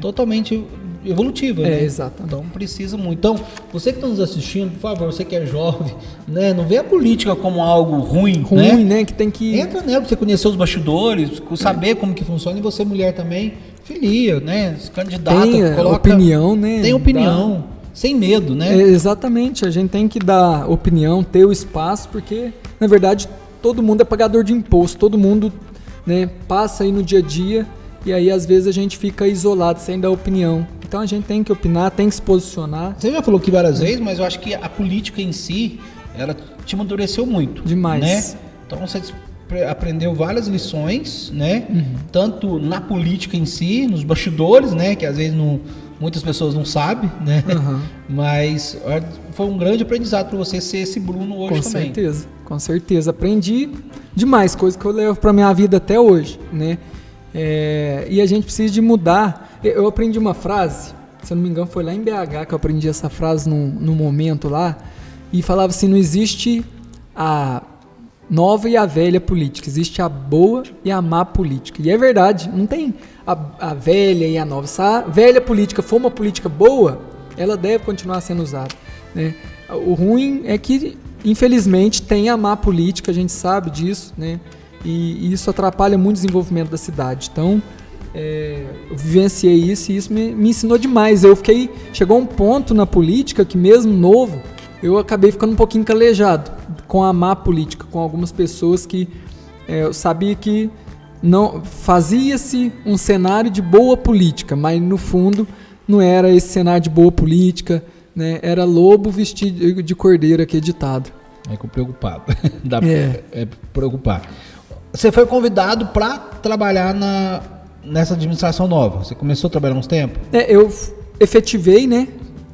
totalmente evolutiva, né? Exatamente. Então precisa muito. Então, você que está nos assistindo, por favor, você que é jovem, né? Não vê a política como algo ruim, né? Que tem que... Entra nela para você conhecer os bastidores, saber como que funciona, e você, mulher também, filia, né? Candidata, coloca opinião, né? Tem opinião, sem medo, né? Exatamente, a gente tem que dar opinião, ter o espaço, porque, na verdade, todo mundo é pagador de imposto, todo mundo, né, passa aí no dia a dia, e aí às vezes a gente fica isolado, sem dar opinião. Então a gente tem que opinar, tem que se posicionar. Você já falou aqui várias vezes, mas eu acho que a política em si, ela te amadureceu muito. Demais. Né? Então você aprendeu várias lições, né? Tanto na política em si, nos bastidores, né? Que às vezes muitas pessoas não sabem, né? Mas foi um grande aprendizado para você ser esse Bruno hoje também. Com certeza. Aprendi demais, coisas que eu levo para minha vida até hoje, né? E a gente precisa de mudar. Eu aprendi uma frase, se eu não me engano foi lá em BH que eu aprendi essa frase num momento lá, e falava assim, não existe a nova e a velha política, existe a boa e a má política. E é verdade, não tem a velha e a nova. Se a velha política for uma política boa, ela deve continuar sendo usada, né? O ruim é que, infelizmente, tem a má política, a gente sabe disso, né? E isso atrapalha muito o desenvolvimento da cidade. Então, eu vivenciei isso e isso me ensinou demais. Chegou um ponto na política que, mesmo novo, eu acabei ficando um pouquinho calejado com a má política, com algumas pessoas que eu sabia que não fazia-se um cenário de boa política, mas no fundo não era esse cenário de boa política, né? Era lobo vestido de cordeiro, aqui ditado. Preocupado. Preocupar. Você foi convidado para trabalhar nessa administração nova. Você começou a trabalhar há uns tempos? Eu efetivei, né?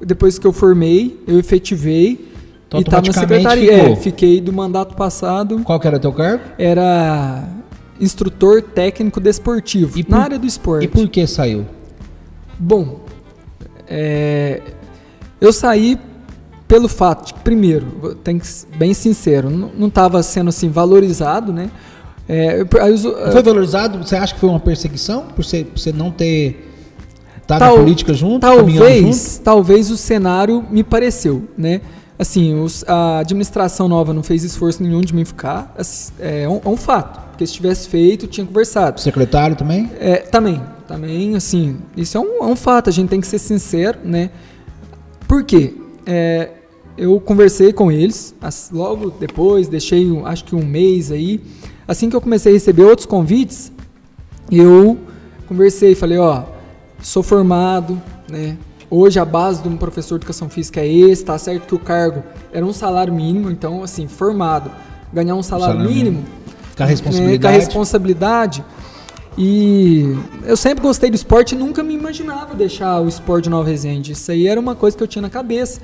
Depois que eu formei, eu efetivei. Então, e estava na secretaria. Fiquei do mandato passado. Qual que era o teu cargo? Era instrutor técnico desportivo, na área do esporte. E por que saiu? Bom, eu saí pelo fato de que, primeiro, tenho que ser bem sincero, não estava sendo assim valorizado, né? Foi valorizado? Você acha que foi uma perseguição por você não ter estado na política junto? Talvez o cenário me pareceu, né? Assim, a administração nova não fez esforço nenhum de mim ficar. É um fato, porque se tivesse feito, tinha conversado. Secretário também? Também, assim, isso é um fato, a gente tem que ser sincero, né? Por quê? Eu conversei com eles, logo depois, deixei acho que um mês aí. Assim que eu comecei a receber outros convites, eu conversei e falei, sou formado, né? Hoje a base de um professor de educação física é esse, tá certo que o cargo era um salário mínimo, então assim, formado, ganhar um salário mínimo, com a responsabilidade. Com a responsabilidade. E eu sempre gostei do esporte e nunca me imaginava deixar o esporte de Nova Resende. Isso aí era uma coisa que eu tinha na cabeça,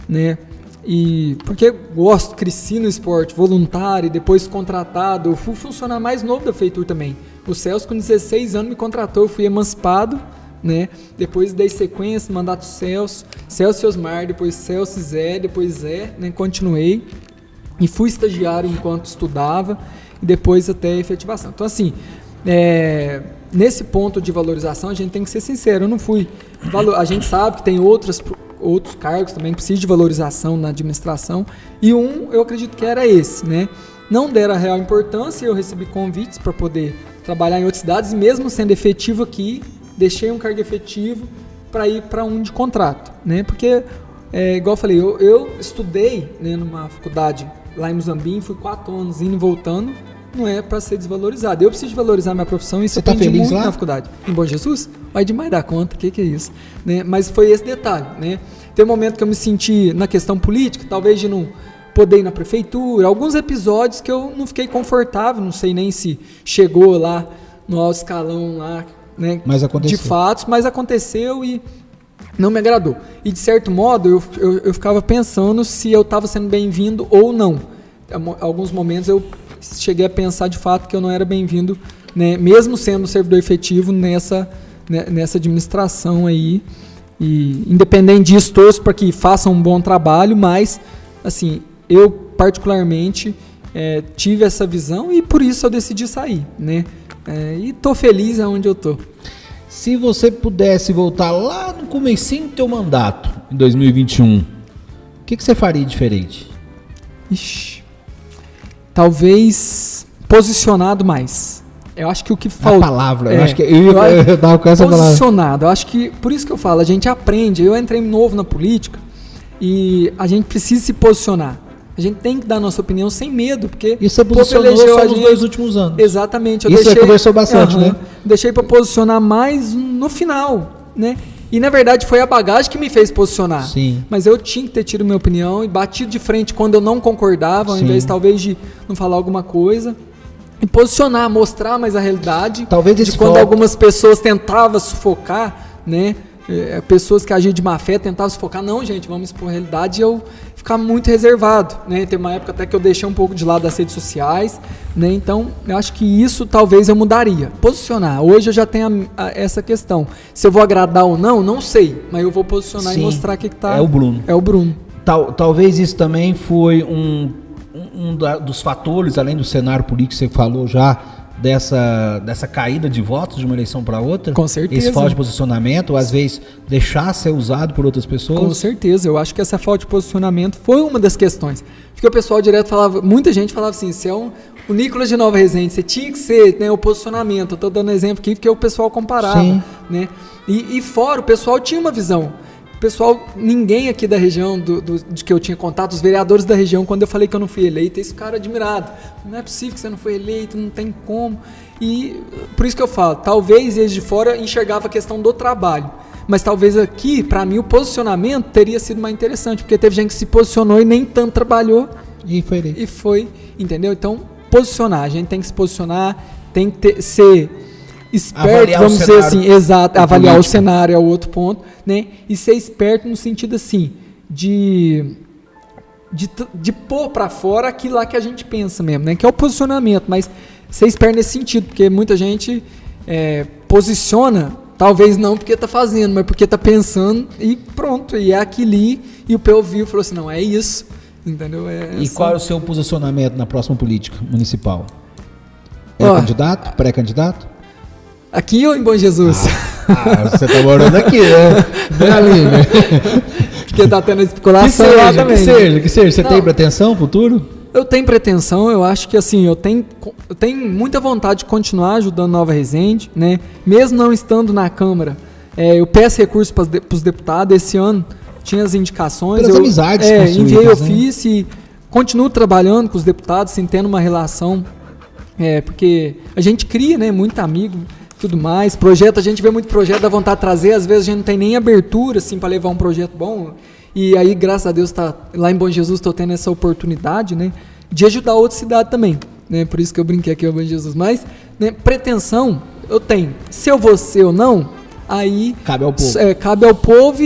né? E porque gosto, cresci no esporte, voluntário, depois contratado. Eu fui funcionário mais novo da Feitur também. O Celso, com 16 anos, me contratou, eu fui emancipado, né? Depois dei sequência, mandato Celso e Osmar, depois Celso e Zé, depois Zé, né? Continuei e fui estagiário enquanto estudava e depois até a efetivação. Então, assim, nesse ponto de valorização, a gente tem que ser sincero. Eu não fui. A gente sabe que tem outros cargos também que precisam de valorização na administração. E eu acredito que era esse, né? Não deram a real importância. Eu recebi convites para poder trabalhar em outras cidades. E mesmo sendo efetivo aqui, deixei um cargo efetivo para ir para um de contrato, né? Porque, igual eu falei, eu estudei, né, numa faculdade lá em Muzambinho, fui 4 anos indo e voltando. Não é para ser desvalorizado. Eu preciso valorizar minha profissão e isso eu aprendi muito na faculdade. Em Bom Jesus? Vai demais dar conta, o que é isso? Né? Mas foi esse detalhe, né? Tem um momento que eu me senti na questão política, talvez de não poder ir na prefeitura, alguns episódios que eu não fiquei confortável, não sei nem se chegou lá no alto escalão lá, né? Mas aconteceu. De fatos, mas aconteceu e não me agradou. E de certo modo eu ficava pensando se eu estava sendo bem-vindo ou não. Alguns momentos eu cheguei a pensar de fato que eu não era bem-vindo, né, mesmo sendo servidor efetivo nessa administração aí. E independente disso, torço para que façam um bom trabalho, mas assim, eu particularmente tive essa visão e por isso eu decidi sair, né? E tô feliz aonde eu tô. Se você pudesse voltar lá no comecinho do teu mandato, em 2021, o que você faria diferente? Ixi. Talvez posicionado mais. Eu acho que o que falta... A palavra, eu acho que eu dava com essa palavra. Posicionado, eu acho que, por isso que eu falo, a gente aprende, eu entrei novo na política e a gente precisa se posicionar. A gente tem que dar a nossa opinião sem medo, porque... E você posicionou só nos 2 últimos anos. Exatamente. Você conversou bastante, né? Deixei para posicionar mais no final, né? E na verdade foi a bagagem que me fez posicionar. Sim. Mas eu tinha que ter tido minha opinião e batido de frente quando eu não concordava, ao invés talvez de não falar alguma coisa. E posicionar, mostrar mais a realidade. Talvez de quando algumas pessoas tentavam sufocar, né? Pessoas que agiam de má fé tentavam sufocar. Não, gente, vamos expor a realidade. E eu ficava muito reservado, né? Tem uma época até que eu deixei um pouco de lado das redes sociais, né? Então, eu acho que isso talvez eu mudaria. Posicionar. Hoje eu já tenho essa questão. Se eu vou agradar ou não, não sei. Mas eu vou posicionar e mostrar o que tá... É o Bruno. É o Bruno. Talvez isso também foi um dos fatores, além do cenário político que você falou já, dessa caída de votos de uma eleição para outra. Com certeza. Esse falta de posicionamento, ou às vezes deixar ser usado por outras pessoas. Com certeza. Eu acho que essa falta de posicionamento foi uma das questões. Porque o pessoal direto falava, muita gente falava assim, você é o Nicolas de Nova Resende, você tinha que ser, né, o posicionamento. Eu estou dando exemplo aqui porque o pessoal comparava. Sim. Né? E fora, o pessoal tinha uma visão. Pessoal, ninguém aqui da região, de que eu tinha contato, os vereadores da região, quando eu falei que eu não fui eleito, esse cara admirado. Não é possível que você não foi eleito, não tem como. E por isso que eu falo, talvez eles de fora enxergavam a questão do trabalho. Mas talvez aqui, para mim, o posicionamento teria sido mais interessante, porque teve gente que se posicionou e nem tanto trabalhou. E foi eleito. E foi, entendeu? Então, posicionar, a gente tem que se posicionar, tem que ser... esperto, avaliar, vamos dizer assim, exato, avaliar o cenário é o outro ponto, né? E ser esperto no sentido assim, de pôr para fora aquilo lá que a gente pensa mesmo, né? Que é o posicionamento, mas ser esperto nesse sentido, porque muita gente posiciona, talvez não porque tá fazendo, mas porque tá pensando e pronto, e é aquilo e o P ouviu e falou assim, não, é isso, entendeu? E qual é o seu posicionamento na próxima política municipal? É candidato? Pré-candidato? Aqui ou em Bom Jesus? Você tá morando aqui, né? Bem ali, né? Porque tá tendo especulação lá também. Que seja. Você tem pretensão futuro? Eu tenho pretensão, eu acho que assim, eu tenho muita vontade de continuar ajudando Nova Resende, né? Mesmo não estando na Câmara, eu peço recursos para os deputados. Esse ano tinha as indicações. Pelas amizades enviei ofício e continuo trabalhando com os deputados, assim, tendo uma relação, porque a gente cria, né, muito amigo. tudo mais. Projeto, a gente vê muito projeto, dá vontade de trazer, às vezes a gente não tem nem abertura, assim, para levar um projeto bom. E aí, graças a Deus, lá em Bom Jesus, estou tendo essa oportunidade, né, de ajudar outra cidade também, né, por isso que eu brinquei aqui em Bom Jesus. Mas, né, pretensão, eu tenho. Se eu vou ser ou não, aí... Cabe ao povo. Cabe ao povo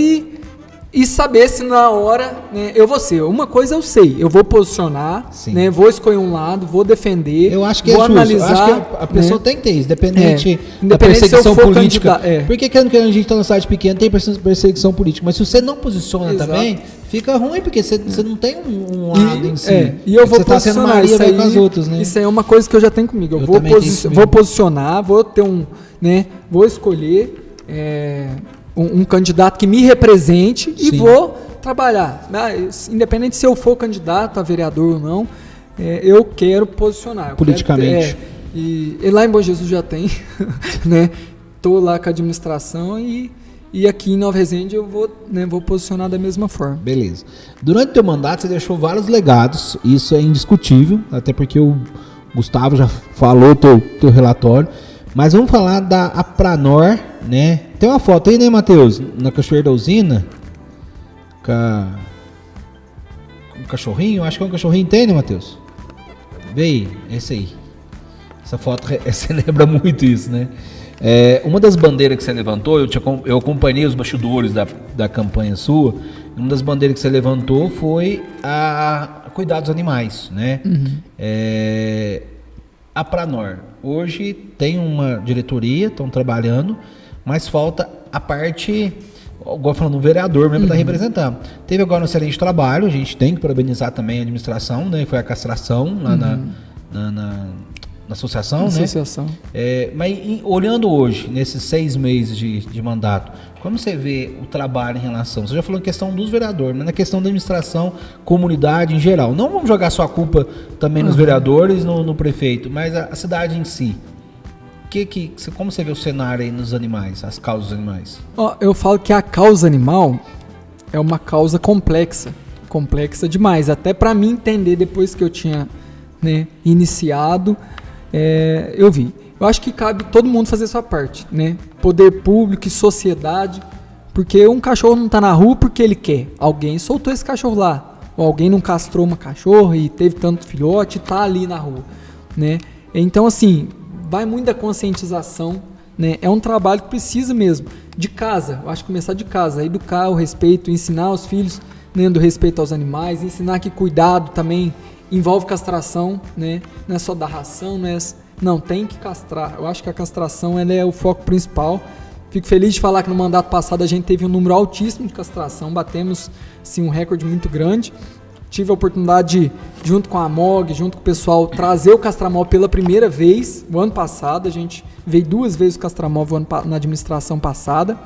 e saber se na hora, né, eu vou ser. Uma coisa eu sei, eu vou posicionar, né, vou escolher um lado, vou defender, eu acho que vou é justo. analisar. Eu acho que a pessoa, né, tem que ter isso, independente da Independente perseguição se eu for política. Porque querendo que a gente está numa cidade pequena, tem perseguição política. Mas se você não posiciona também, fica ruim, porque você não tem um lado em si. E eu vou você tá sendo Maria, isso aí, com as outras, né? Isso aí é uma coisa que eu já tenho comigo. Eu vou posicionar, vou ter vou escolher um candidato que me represente e vou trabalhar. Independente se eu for candidato a vereador ou não, eu quero posicionar. Politicamente. E lá em Bom Jesus já tem, né? Tô lá com a administração e aqui em Nova Resende eu vou posicionar da mesma forma. Beleza. Durante o teu mandato você deixou vários legados, isso é indiscutível, até porque o Gustavo já falou teu relatório. Mas vamos falar da Apranor, né? Tem uma foto aí, né, Matheus? Na cachoeira da usina. Um cachorrinho? Acho que é um cachorrinho, tem, né, Matheus? Vê aí, esse aí. Essa foto, você lembra muito isso, né? Uma das bandeiras que você levantou, eu acompanhei os bastidores da campanha sua. Uma das bandeiras que você levantou foi a cuidar dos animais, né? A Apranor hoje tem uma diretoria, estão trabalhando, mas falta a parte, igual falando, um vereador mesmo para representar. Teve agora um excelente trabalho, a gente tem que parabenizar também a administração, né? Foi a castração lá na associação, né? Mas olhando hoje, nesses 6 meses de mandato, como você vê o trabalho em relação... Você já falou em questão dos vereadores, mas na questão da administração, comunidade em geral. Não vamos jogar só a culpa também nos vereadores, no prefeito, mas a cidade em si. Como você vê o cenário aí nos animais, as causas dos animais? Eu falo que a causa animal é uma causa complexa demais. Até para mim entender depois que eu tinha, né, iniciado... eu vi. Eu acho que cabe todo mundo fazer sua parte, né? Poder público e sociedade, porque um cachorro não tá na rua porque ele quer. Alguém soltou esse cachorro lá, ou alguém não castrou uma cachorra e teve tanto filhote e tá ali na rua, né? Então, assim, vai muito da conscientização, né? É um trabalho que precisa mesmo de casa. Eu acho que começar de casa, educar o respeito, ensinar os filhos, né, do respeito aos animais, ensinar que cuidado também envolve castração, né? Não é só dar ração, não, tem que castrar. Eu acho que a castração ela é o foco principal. Fico feliz de falar que no mandato passado a gente teve um número altíssimo de castração, batemos assim, um recorde muito grande. Tive a oportunidade, junto com a MOG, junto com o pessoal, trazer o Castramol pela primeira vez. O ano passado, a gente veio 2 vezes o Castramol na administração passada.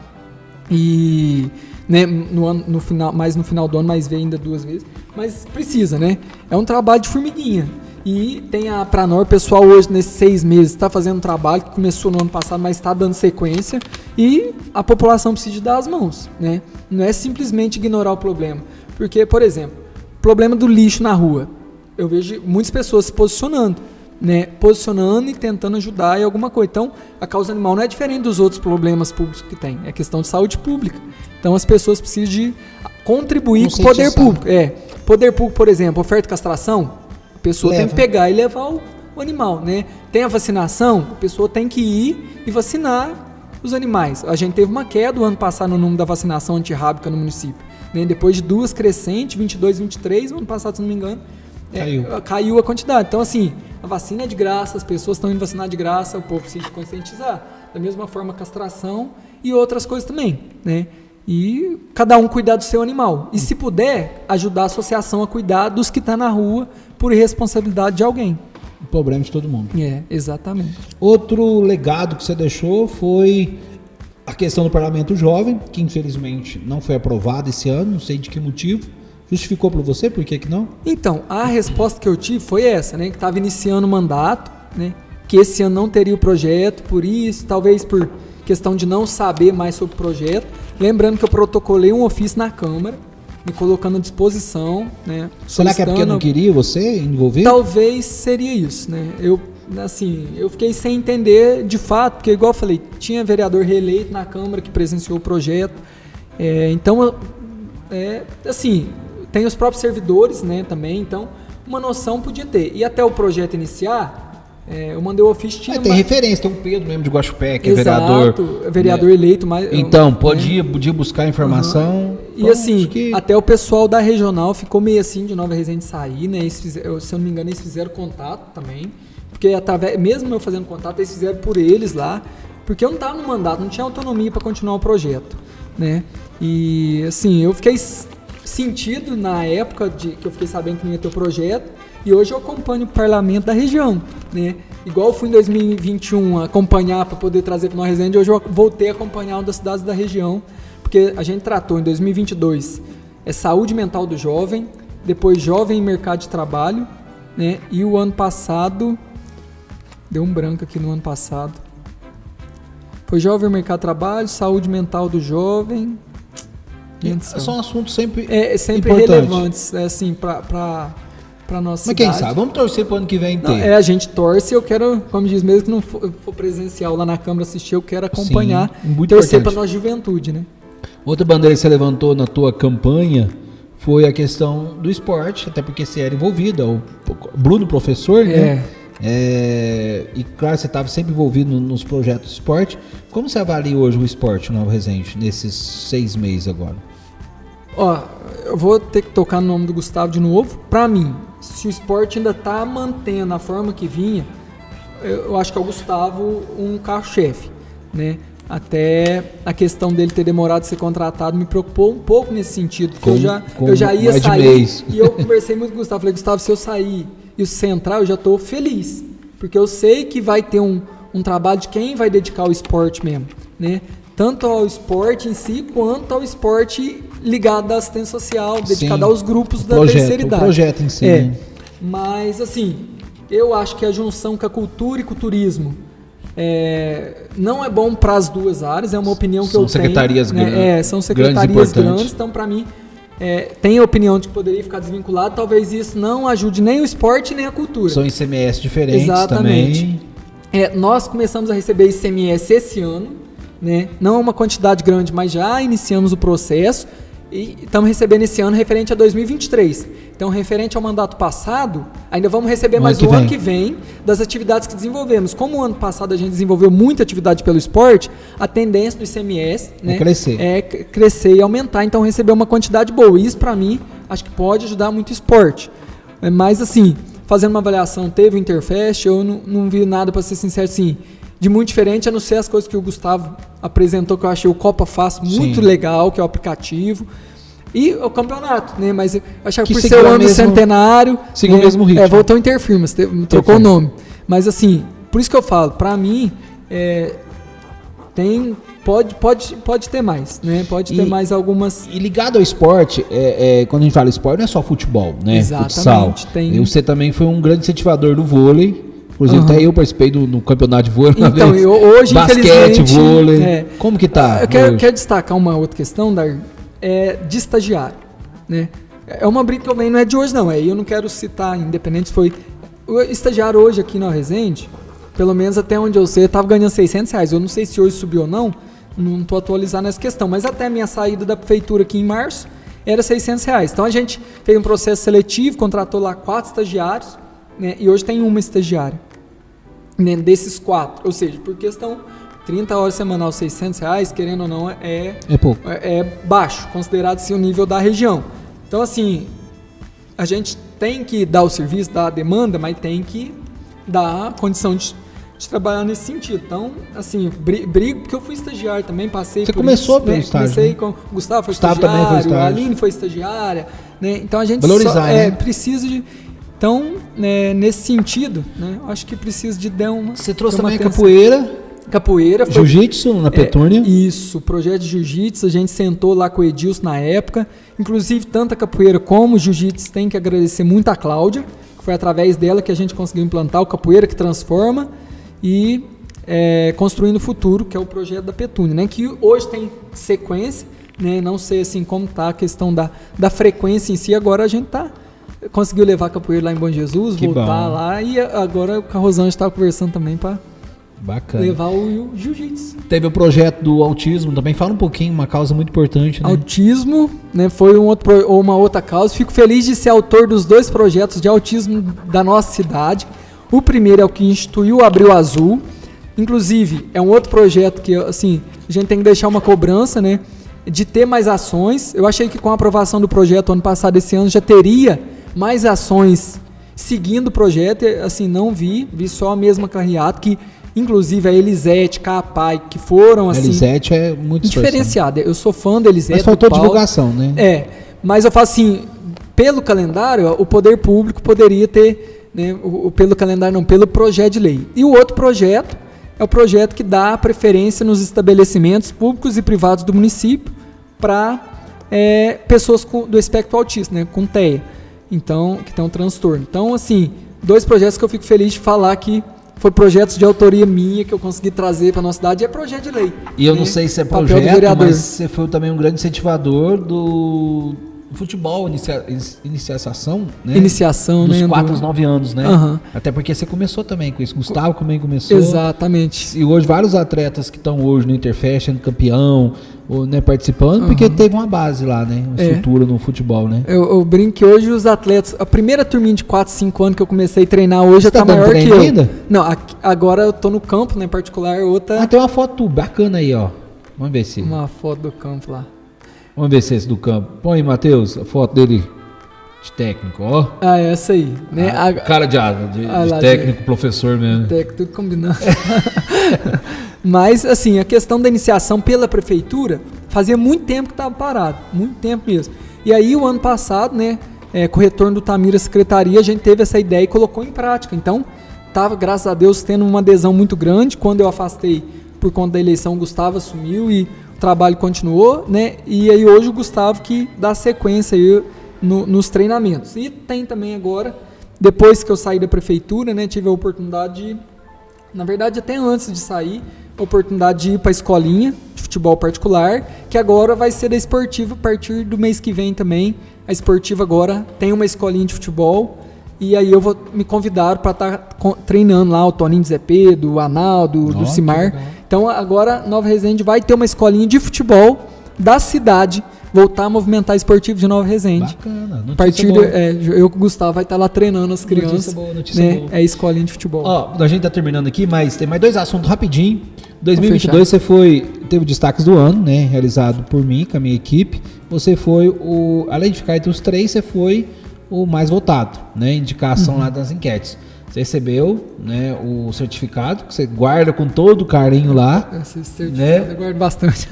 E... né, no final do ano, mas veio ainda 2 vezes. Mas precisa, né? É um trabalho de formiguinha. E tem a Apranor, pessoal hoje nesses 6 meses está fazendo um trabalho que começou no ano passado, mas está dando sequência. E a população precisa de dar as mãos, né? Não é simplesmente ignorar o problema. Porque, por exemplo, problema do lixo na rua. Eu vejo muitas pessoas se posicionando, né? Posicionando e tentando ajudar em alguma coisa. Então, a causa animal não é diferente dos outros problemas públicos que tem. É questão de saúde pública. Então, as pessoas precisam de contribuir com o poder público. Poder público, por exemplo, oferta de castração, a pessoa tem que pegar e levar o animal, né? Tem a vacinação, a pessoa tem que ir e vacinar os animais. A gente teve uma queda o ano passado no número da vacinação antirrábica no município, né? Depois de 2 crescentes, 22, 23, o ano passado, se não me engano, caiu a quantidade. Então, assim, a vacina é de graça, as pessoas estão indo vacinar de graça, o povo precisa conscientizar. Da mesma forma, a castração e outras coisas também, né? E cada um cuidar do seu animal. E se puder, ajudar a associação a cuidar dos que estão na rua por irresponsabilidade de alguém. O problema de todo mundo. Exatamente. Outro legado que você deixou foi a questão do Parlamento Jovem, que infelizmente não foi aprovado esse ano, não sei de que motivo. Justificou para você? Por que não? Então, a resposta que eu tive foi essa, né? Que estava iniciando o mandato, né? Que esse ano não teria o projeto, por isso, talvez por questão de não saber mais sobre o projeto. Lembrando que eu protocolei um ofício na Câmara, me colocando à disposição, né? Será que é porque eu não queria você envolver? Talvez seria isso, né? Eu assim, eu fiquei sem entender de fato, porque igual eu falei, tinha vereador reeleito na Câmara que presenciou o projeto, então, assim, tem os próprios servidores, né, também, então, uma noção podia ter. E até o projeto iniciar, eu mandei o ofício... Tem referência, tem o Pedro mesmo de Guaxupé, que é vereador eleito. Então, podia buscar informação. E assim, até o pessoal da regional ficou meio assim de Nova Resende sair, né? Se eu não me engano, eles fizeram contato também. Porque mesmo eu fazendo contato, eles fizeram por eles lá. Porque eu não estava no mandato, não tinha autonomia para continuar o projeto, né? E assim, eu fiquei sentido na época que eu fiquei sabendo que não ia ter o projeto. E hoje eu acompanho o parlamento da região, né? Igual eu fui em 2021 acompanhar para poder trazer para Nova Resende, hoje eu voltei a acompanhar uma das cidades da região, porque a gente tratou em 2022 saúde mental do jovem, depois jovem em mercado de trabalho, né? E o ano passado, deu um branco aqui no ano passado, foi jovem em mercado de trabalho, saúde mental do jovem. São assuntos sempre relevantes, assim, para nossa cidade. Mas quem sabe? Vamos torcer para o ano que vem ter. A gente torce, eu quero, como diz, mesmo que não for presencial lá na Câmara assistir, eu quero acompanhar, torcer para a nossa juventude, né? Outra bandeira que você levantou na tua campanha foi a questão do esporte, até porque você era envolvida, o Bruno professor, né? E claro, você estava sempre envolvido nos projetos de esporte. Como você avalia hoje o esporte no Nova Resende, nesses 6 meses agora? Eu vou ter que tocar no nome do Gustavo de novo. Para mim, se o esporte ainda está mantendo a forma que vinha, eu acho que é o Gustavo um carro-chefe, né? Até a questão dele ter demorado a ser contratado me preocupou um pouco nesse sentido, porque eu já ia sair e eu conversei muito com o Gustavo, falei, Gustavo, se eu sair e o central, eu já estou feliz, porque eu sei que vai ter um trabalho de quem vai dedicar ao esporte mesmo, né? Tanto ao esporte em si, quanto ao esporte ligado à assistência social, dedicado aos grupos da terceira idade. O projeto em si. Né? Mas, assim, eu acho que a junção com a cultura e com o turismo não é bom para as duas áreas, é uma opinião que eu tenho. São secretarias grandes. São secretarias grandes, então, para mim, tem a opinião de que poderia ficar desvinculado, talvez isso não ajude nem o esporte nem a cultura. São ICMS diferentes. Exatamente. Também. Nós começamos a receber ICMS esse ano, né? Não é uma quantidade grande, mas já iniciamos o processo e estamos recebendo esse ano referente a 2023. Então, referente ao mandato passado, ainda vamos receber mais o ano que vem das atividades que desenvolvemos. Como o ano passado a gente desenvolveu muita atividade pelo esporte, a tendência do ICMS, né, é crescer e aumentar. Então, receber uma quantidade boa. Isso, para mim, acho que pode ajudar muito o esporte. Mas, assim, fazendo uma avaliação, teve o Interfest, eu não vi nada, para ser sincero, assim, de muito diferente, a não ser as coisas que o Gustavo apresentou, que eu achei o Copa Fácil muito legal, que é o aplicativo. E o campeonato, né? Mas eu achava que por ser o ano centenário... Seguiu o mesmo ritmo. Voltou Interfirmas, trocou o nome. Mas assim, por isso que eu falo, pra mim, pode ter mais, né? Pode ter mais algumas... E ligado ao esporte, quando a gente fala esporte, não é só futebol, né? Exatamente. Futsal. Você também foi um grande incentivador do vôlei. Inclusive, até eu participei no campeonato de vôlei. Então, hoje, basquete, vôlei. Como que tá? Eu quero destacar uma outra questão, de estagiário, né? É uma briga que eu venho, não é de hoje não, eu não quero citar, independente, foi o estagiário hoje aqui na Resende, pelo menos até onde eu sei, estava ganhando R$600, eu não sei se hoje subiu ou não estou atualizado nessa questão, mas até a minha saída da prefeitura aqui em março, era R$600, então a gente fez um processo seletivo, contratou lá 4 estagiários, né? E hoje tem uma estagiária, né? Desses 4, ou seja, por questão 30 horas semanal, R$600, querendo ou não, é pouco. É baixo, considerado assim, o nível da região. Então, assim, a gente tem que dar o serviço, dar a demanda, mas tem que dar a condição de trabalhar nesse sentido. Então, assim, brigo, porque eu fui estagiário também, passei Você por começou isso, pelo estágio, comecei né? com o Gustavo, foi Gustavo estagiário, também foi estágio. A Aline foi estagiária, né? Então, a gente valorizar, né? precisa de... Então, nesse sentido, né, acho que precisa de dar uma... Você trouxe também capoeira, foi... Jiu-jitsu na Petúnia. Isso, projeto de jiu-jitsu, a gente sentou lá com o Edilson na época, inclusive tanto a capoeira como o jiu-jitsu tem que agradecer muito a Cláudia, que foi através dela que a gente conseguiu implantar o Capoeira que Transforma e Construindo o Futuro, que é o projeto da Petúnia, né, que hoje tem sequência, né, não sei assim como está a questão da frequência em si, agora a gente está conseguiu levar a capoeira lá em Bom Jesus, Que voltar bom. lá, e agora com a Rosângela estava conversando também para Bacana. levar o jiu-jitsu. Teve o projeto do autismo também. Fala um pouquinho, uma causa muito importante, né? Autismo, né, foi uma outra causa. Fico feliz de ser autor dos 2 projetos de autismo da nossa cidade. O primeiro é o que instituiu o Abril Azul. Inclusive, é um outro projeto que, assim, a gente tem que deixar uma cobrança, né, de ter mais ações. Eu achei que com a aprovação do projeto ano passado, esse ano, já teria mais ações seguindo o projeto. Assim, não vi só a mesma carreata, que inclusive a Elisete, Capai, que foram assim... A Elisete é muito diferenciada. Eu sou fã da Elisete. Mas faltou do Paulo. divulgação, né? Mas eu falo assim, pelo calendário, o poder público poderia ter, né, pelo calendário não, pelo projeto de lei. E o outro projeto é o projeto que dá preferência nos estabelecimentos públicos e privados do município para pessoas do espectro autista, né, com TEA, então, que tem um transtorno. Então, assim, 2 projetos que eu fico feliz de falar que foi projetos de autoria minha que eu consegui trazer para a nossa cidade, e é projeto de lei. E eu não sei se é projeto, mas você foi também um grande incentivador do futebol, iniciação, né? Iniciação, dos né? 4 aos 9 anos, né? Uhum. Até porque você começou também com isso. Gustavo também começou. Exatamente. E hoje vários atletas que estão hoje no Interfest, sendo campeão, ou, né, participando, porque teve uma base lá, né? Uma estrutura no futebol, né? Eu brinco que hoje os atletas, a primeira turminha de 4, 5 anos que eu comecei a treinar hoje já tá dando maior que eu. ainda? Não, agora eu tô no campo, né, em particular, outra... Tem uma foto bacana aí, ó. Vamos ver se... Uma foto do campo lá. Vamos ver se é esse do campo. Põe aí, Matheus, a foto dele de técnico, ó. Essa aí, né? Cara de técnico, professor mesmo. Técnico, tudo combinando. Mas, assim, a questão da iniciação pela prefeitura, fazia muito tempo que estava parado, muito tempo mesmo. E aí, o ano passado, né, com o retorno do Tamir à secretaria, a gente teve essa ideia e colocou em prática. Então, estava, graças a Deus, tendo uma adesão muito grande. Quando eu afastei por conta da eleição, o Gustavo assumiu e o trabalho continuou, né? E aí, hoje, o Gustavo que dá sequência aí nos treinamentos. E tem também agora, depois que eu saí da prefeitura, né, tive a oportunidade de, na verdade, até antes de sair, a oportunidade de ir para a escolinha de futebol particular, que agora vai ser da esportiva a partir do mês que vem também. A esportiva agora tem uma escolinha de futebol e aí eu vou me convidar para estar treinando lá o Toninho Zé Pedro, o Analdo, do Cimar. Então agora Nova Resende vai ter uma escolinha de futebol da cidade, voltar a movimentar esportivo de Nova Resende. Bacana, a partir boa. Eu com o Gustavo vai estar lá treinando as crianças. Notícia boa. É a escolinha de futebol. Ó, a gente tá terminando aqui, mas tem mais 2 assuntos rapidinho. 2022 você teve destaques do ano, né? Realizado por mim, com a minha equipe. Você foi além de ficar entre os 3, você foi o mais votado, né? Indicação lá das enquetes. Você recebeu, né, o certificado, que você guarda com todo carinho lá. Esse certificado, né? Eu guardo bastante.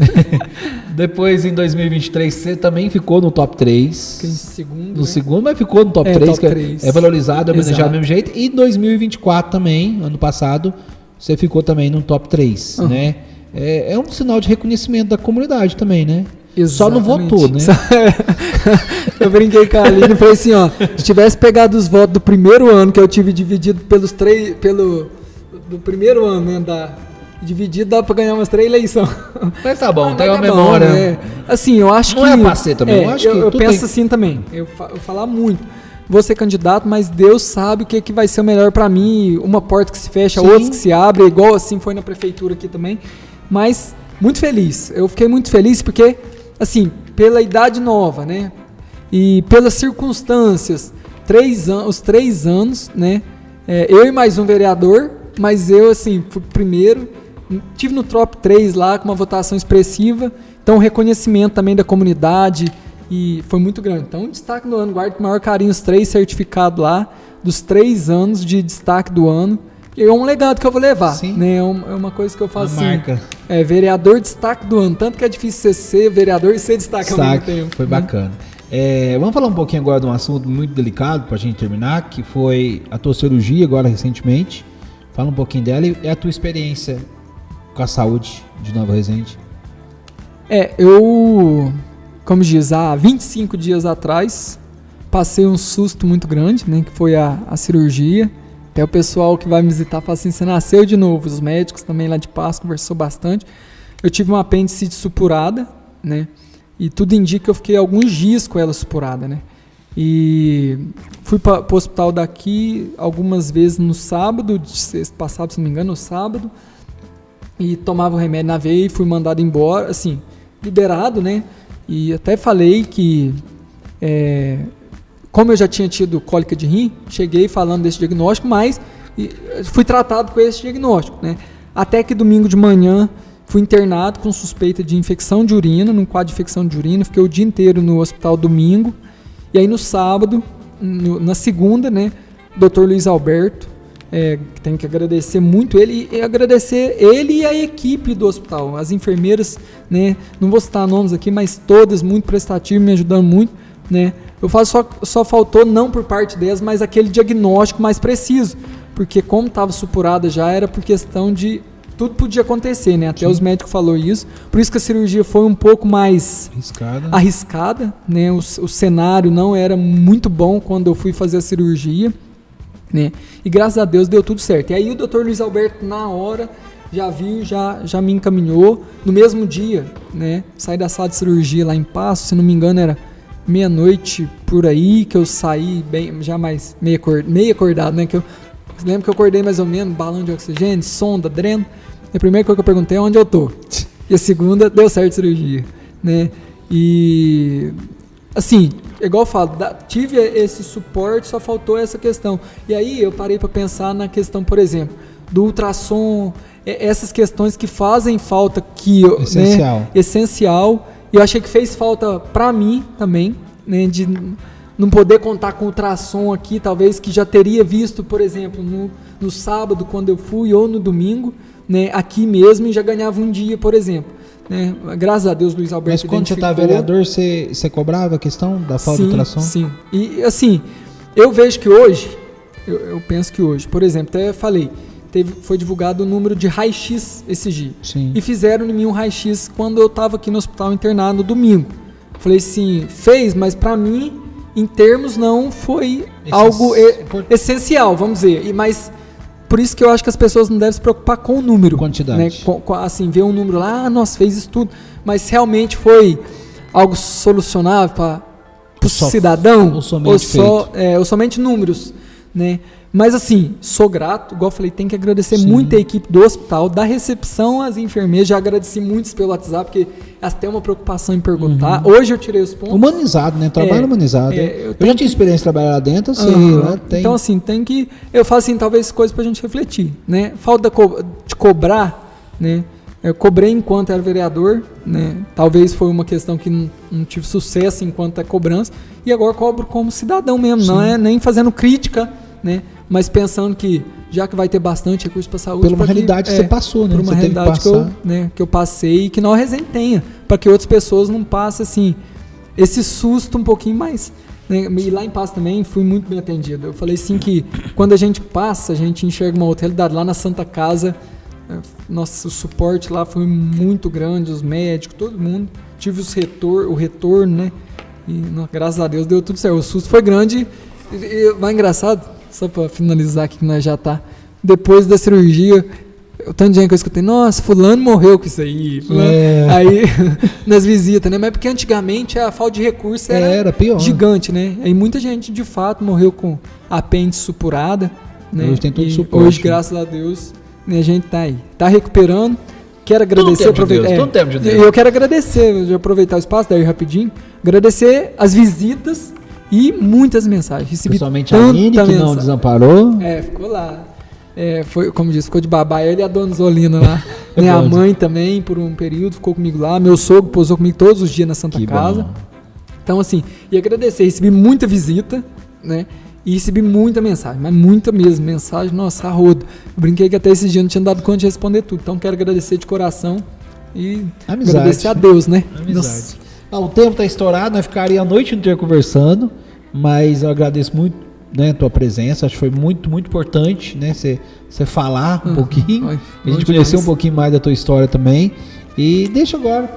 Depois, em 2023, você também ficou no top 3. Fiquei em segundo. No segundo, mas ficou no top 3, top que 3. É valorizado, é homenageado do mesmo jeito. E em 2024 também, ano passado, você ficou também no top 3, né? É um sinal de reconhecimento da comunidade também, né? Exatamente. Só não votou, né? Eu brinquei com a Aline e falei assim, ó, se tivesse pegado os votos do primeiro ano que eu tive dividido pelos 3, do primeiro ano, né, dividido dá pra ganhar umas 3 eleições. Mas tá bom, tem tá uma memória. Bom, né? Assim, eu acho não que... Não é pra ser também, eu acho que eu penso assim também, eu falar muito. Vou ser candidato, mas Deus sabe o que vai ser o melhor pra mim, uma porta que se fecha, outra que se abre, igual assim foi na prefeitura aqui também, mas muito feliz, eu fiquei muito feliz porque, assim, pela idade nova, né, e pelas circunstâncias, os 3 anos, né, eu e mais um vereador, mas eu, assim, fui primeiro, tive no top 3 lá com uma votação expressiva, então o reconhecimento também da comunidade e foi muito grande. Então, destaque do ano, guardo com o maior carinho os 3 certificados lá, dos 3 anos de destaque do ano. E é um legado que eu vou levar, né? É uma coisa que eu faço assim, marca. Vereador destaque do ano, tanto que é difícil você ser vereador e ser destaque ao mesmo tempo. Foi bacana. Vamos falar um pouquinho agora de um assunto muito delicado para a gente terminar, que foi a tua cirurgia agora recentemente. Fala um pouquinho dela e a tua experiência com a saúde de Nova Resende. Eu, como diz, há 25 dias atrás, passei um susto muito grande, né, que foi a cirurgia. Até o pessoal que vai me visitar fala assim, você nasceu de novo. Os médicos também lá de Paz conversou bastante. Eu tive uma apêndice supurada, né, e tudo indica que eu fiquei alguns dias com ela supurada, né. E fui para o hospital daqui algumas vezes no sábado, de sexta passado, se não me engano, no sábado, e tomava o remédio na veia e fui mandado embora, assim, liberado, né? E até falei que, como eu já tinha tido cólica de rim, cheguei falando desse diagnóstico, mas fui tratado com esse diagnóstico, né? Até que domingo de manhã fui internado com suspeita de infecção de urina, num quadro de infecção de urina, fiquei o dia inteiro no hospital domingo, e aí no sábado, na segunda, né, Dr. Luiz Alberto, tenho que agradecer muito ele e agradecer ele e a equipe do hospital, as enfermeiras, né, não vou citar nomes aqui, mas todas muito prestativas, me ajudando muito, né. Eu falo só faltou, não por parte delas, mas aquele diagnóstico mais preciso, porque como estava supurada já, era por questão de tudo podia acontecer, né? Até os médicos falaram isso. Por isso que a cirurgia foi um pouco mais arriscada, né? O cenário não era muito bom quando eu fui fazer a cirurgia, né? E graças a Deus deu tudo certo. E aí o Dr. Luiz Alberto, na hora, já viu, já me encaminhou. No mesmo dia, né? Saí da sala de cirurgia lá em Passo, se não me engano era meia-noite por aí, que eu saí bem, já mais meio acordado, né? Lembro que eu acordei mais ou menos, balão de oxigênio, sonda, dreno. E a primeira coisa que eu perguntei é onde eu tô. E a segunda, deu certo a cirurgia, né? E, assim, igual eu falo, tive esse suporte, só faltou essa questão. E aí eu parei para pensar na questão, por exemplo, do ultrassom, essas questões que fazem falta aqui, essencial. Né? Essencial. E eu achei que fez falta para mim também, né? De não poder contar com ultrassom aqui, talvez que já teria visto, por exemplo, no sábado, quando eu fui, ou no domingo, né, aqui mesmo, e já ganhava um dia, por exemplo. Né? Graças a Deus, Luiz Alberto. Mas quando você estava vereador, você cobrava a questão da falta de ultrassom? Sim. E assim, eu vejo que hoje, eu penso que hoje, por exemplo, até falei, foi divulgado o número de raio-x esse dia. Sim. E fizeram em mim um raio-x quando eu estava aqui no hospital internado no domingo. Falei assim, fez, mas para mim, em termos, não foi algo essencial, vamos dizer. Mas por isso que eu acho que as pessoas não devem se preocupar com o número. Quantidade. Né? Assim, ver um número lá, nossa, fez isso tudo. Mas realmente foi algo solucionável para o cidadão? Ou somente números, né? Mas assim, sou grato, igual eu falei, tem que agradecer muito a equipe do hospital, da recepção às enfermeiras, já agradeci muitos pelo WhatsApp, porque elas têm uma preocupação em perguntar. Hoje eu tirei os pontos. Humanizado, né? Trabalho humanizado. Eu já tinha experiência de trabalhar lá dentro, assim, lá tem. Então assim, eu falo assim, talvez coisas pra gente refletir, né? Falta de cobrar, né? Eu cobrei enquanto era vereador, né? Talvez foi uma questão que não tive sucesso enquanto é cobrança, e agora cobro como cidadão mesmo, não é nem fazendo crítica, né? Mas pensando que, já que vai ter bastante recurso para saúde... Pela uma realidade que você passou, né? Por uma realidade que eu passei e que Nova Resende tenha, para que outras pessoas não passem, assim, esse susto um pouquinho mais. Né? E lá em Passo também fui muito bem atendido. Eu falei assim que, quando a gente passa, a gente enxerga uma outra realidade. Lá na Santa Casa, nosso suporte lá foi muito grande, os médicos, todo mundo. Tive o retorno, né? E, graças a Deus, deu tudo certo. O susto foi grande e mais engraçado... Só para finalizar aqui que nós já tá. Depois da cirurgia, o tanto de gente que eu escutei, nossa, fulano morreu com isso aí. Aí, nas visitas, né? Mas porque antigamente a falta de recurso era pior, gigante, né? Aí muita gente, de fato, morreu com apêndice supurada. Né? Hoje tem todo suporte. Hoje, graças a Deus, né, a gente tá aí. Tá recuperando. Quero agradecer. Eu quero agradecer, já aproveitar o espaço, daí rapidinho. Agradecer as visitas. E muitas mensagens. Recebi principalmente a Aline, que não desamparou. Ficou lá. Foi, como disse, ficou de babá. Ele e a dona Zolina lá. Né, a mãe também, por um período, ficou comigo lá. Meu sogro posou comigo todos os dias na Santa Casa. Bom. Então, assim, e agradecer. Recebi muita visita, né? E recebi muita mensagem, mas muita mesmo. Mensagem, nossa, a rodo. Eu brinquei que até esse dia não tinha dado conta de responder tudo. Então, quero agradecer de coração e agradecer a Deus, né? Amizade. O tempo está estourado, nós ficaríamos a noite inteira conversando, mas eu agradeço muito, né, a tua presença, acho que foi muito, muito importante, né, você falar um pouquinho, a gente conhecer um pouquinho mais da tua história também, e deixa agora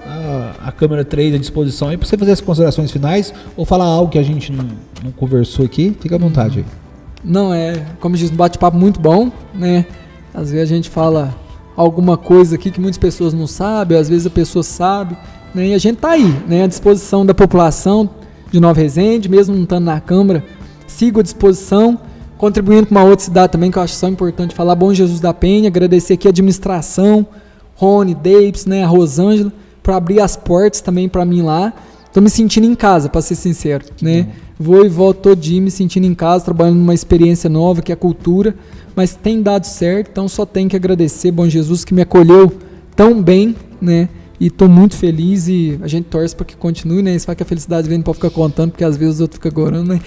a câmera 3 à disposição aí para você fazer as considerações finais, ou falar algo que a gente não conversou aqui, fica à vontade aí. Não, como diz, um bate-papo muito bom, né, às vezes a gente fala alguma coisa aqui que muitas pessoas não sabem, às vezes a pessoa sabe, né, e a gente está aí, né, à disposição da população, de Nova Resende, mesmo não estando na Câmara, sigo à disposição, contribuindo com uma outra cidade também, que eu acho só importante falar, Bom Jesus da Penha, agradecer aqui a administração, Rony, Davis, né, a Rosângela, por abrir as portas também para mim lá. Estou me sentindo em casa, para ser sincero, né? Vou e volto todo dia me sentindo em casa, trabalhando numa experiência nova, que é a cultura, mas tem dado certo, então só tenho que agradecer, Bom Jesus, que me acolheu tão bem, né? E estou muito feliz e a gente torce para que continue, né? Isso faz que a felicidade vem para ficar contando, porque às vezes os outros ficam gorando, né?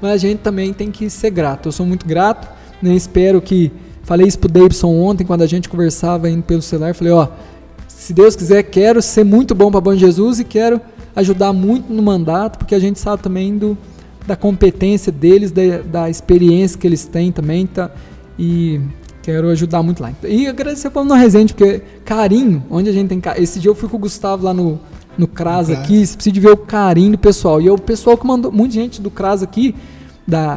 Mas a gente também tem que ser grato. Eu sou muito grato, né? Espero que... Falei isso pro Davidson ontem, quando a gente conversava indo pelo celular, falei, ó, se Deus quiser, quero ser muito bom para Bom Jesus e quero ajudar muito no mandato, porque a gente sabe também da competência deles, da experiência que eles têm também, tá? E quero ajudar muito lá. E agradecer para o Nova Resende, porque carinho, onde a gente tem carinho. Esse dia eu fui com o Gustavo lá no CRAS aqui, você precisa de ver o carinho do pessoal. E o pessoal que mandou, muita gente do CRAS aqui,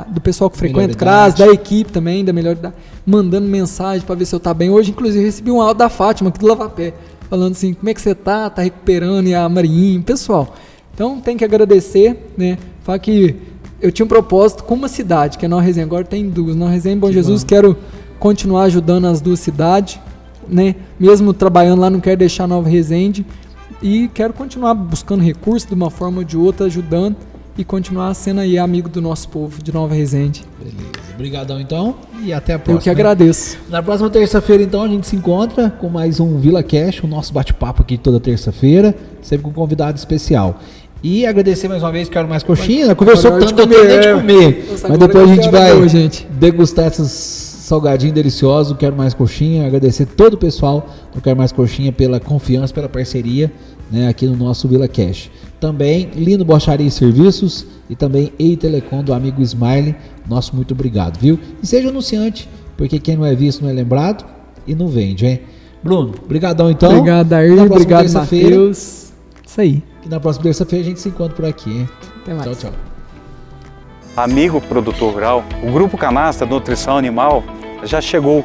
do pessoal que frequenta o CRAS, da equipe também, da Melhor Idade, mandando mensagem para ver se eu tá bem. Hoje, inclusive, recebi um áudio da Fátima, aqui do Lavapé, falando assim, como é que você tá recuperando, e a Marinho, pessoal. Então, tem que agradecer, né? Falar que eu tinha um propósito com uma cidade, que é Nova Resende, agora tem duas, Nova Resende e Bom Jesus, quero continuar ajudando as duas cidades, né? Mesmo trabalhando lá, não quero deixar Nova Resende, e quero continuar buscando recursos de uma forma ou de outra, ajudando, e continuar sendo aí amigo do nosso povo de Nova Resende. Beleza. Obrigadão, então, e até a próxima. Eu que agradeço. Na próxima terça-feira, então, a gente se encontra com mais um Vila Cash, o nosso bate-papo aqui toda terça-feira, sempre com um convidado especial. E agradecer mais uma vez, Quero Mais Coxinha. Conversou tanto que eu tenho nem de comer. Mas depois a gente vai degustar esses salgadinhos deliciosos do Quero Mais Coxinha. Agradecer todo o pessoal do Quero Mais Coxinha pela confiança, pela parceria, né, aqui no nosso Vila Cash. Também Lindo Bocharia e Serviços e também Ei Telecom do amigo Smiley. Nosso muito obrigado, viu? E seja anunciante, porque quem não é visto não é lembrado e não vende, hein? Bruno, brigadão então. Obrigado, Daí. Obrigado, Matheus. Isso aí. E na próxima terça-feira a gente se encontra por aqui, hein? Até mais. Tchau, tchau. Amigo produtor rural, o Grupo Canastra Nutrição Animal já chegou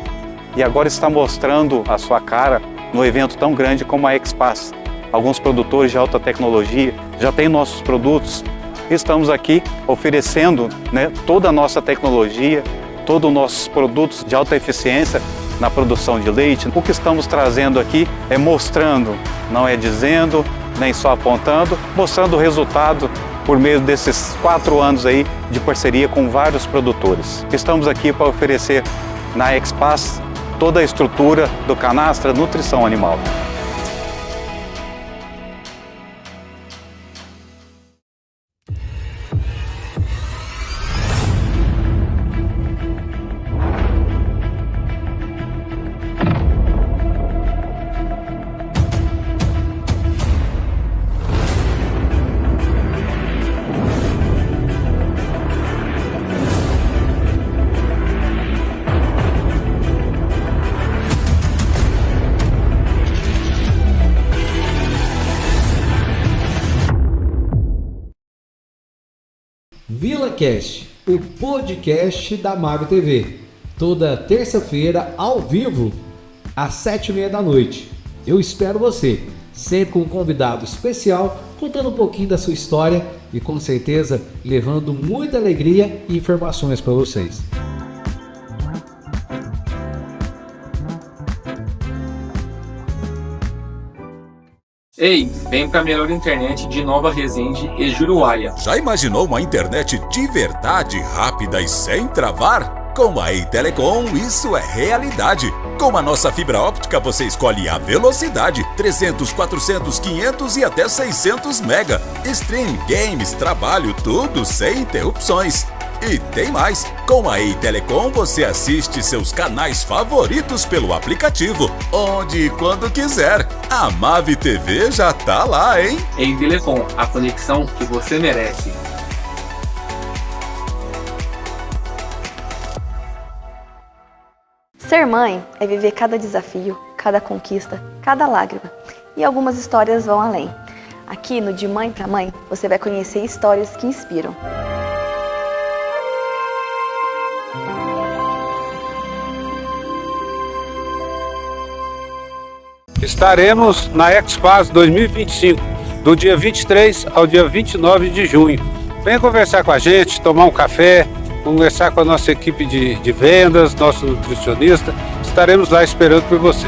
e agora está mostrando a sua cara no evento tão grande como a Expas. Alguns produtores de alta tecnologia já têm nossos produtos. Estamos aqui oferecendo, né, toda a nossa tecnologia, todos os nossos produtos de alta eficiência na produção de leite. O que estamos trazendo aqui é mostrando, não é dizendo, nem só apontando, mostrando o resultado por meio desses 4 anos aí de parceria com vários produtores. Estamos aqui para oferecer na Expas toda a estrutura do Canastra Nutrição Animal. Vila Cash, o podcast da MAV TV. Toda terça-feira, ao vivo, às 7h30 da noite. Eu espero você, sempre com um convidado especial, contando um pouquinho da sua história e com certeza levando muita alegria e informações para vocês. Ei, vem pra melhor internet de Nova Resende e Juruáia. Já imaginou uma internet de verdade, rápida e sem travar? Com a Ei Telecom, isso é realidade. Com a nossa fibra óptica, você escolhe a velocidade, 300, 400, 500 e até 600 mega. Stream, games, trabalho, tudo sem interrupções. E tem mais! Com a Ei Telecom você assiste seus canais favoritos pelo aplicativo, onde e quando quiser. A MAV TV já tá lá, hein? Ei Telecom, a conexão que você merece. Ser mãe é viver cada desafio, cada conquista, cada lágrima. E algumas histórias vão além. Aqui no De Mãe para Mãe, você vai conhecer histórias que inspiram. Estaremos na Expas 2025, do dia 23 ao dia 29 de junho. Venha conversar com a gente, tomar um café, conversar com a nossa equipe de vendas, nosso nutricionista. Estaremos lá esperando por você.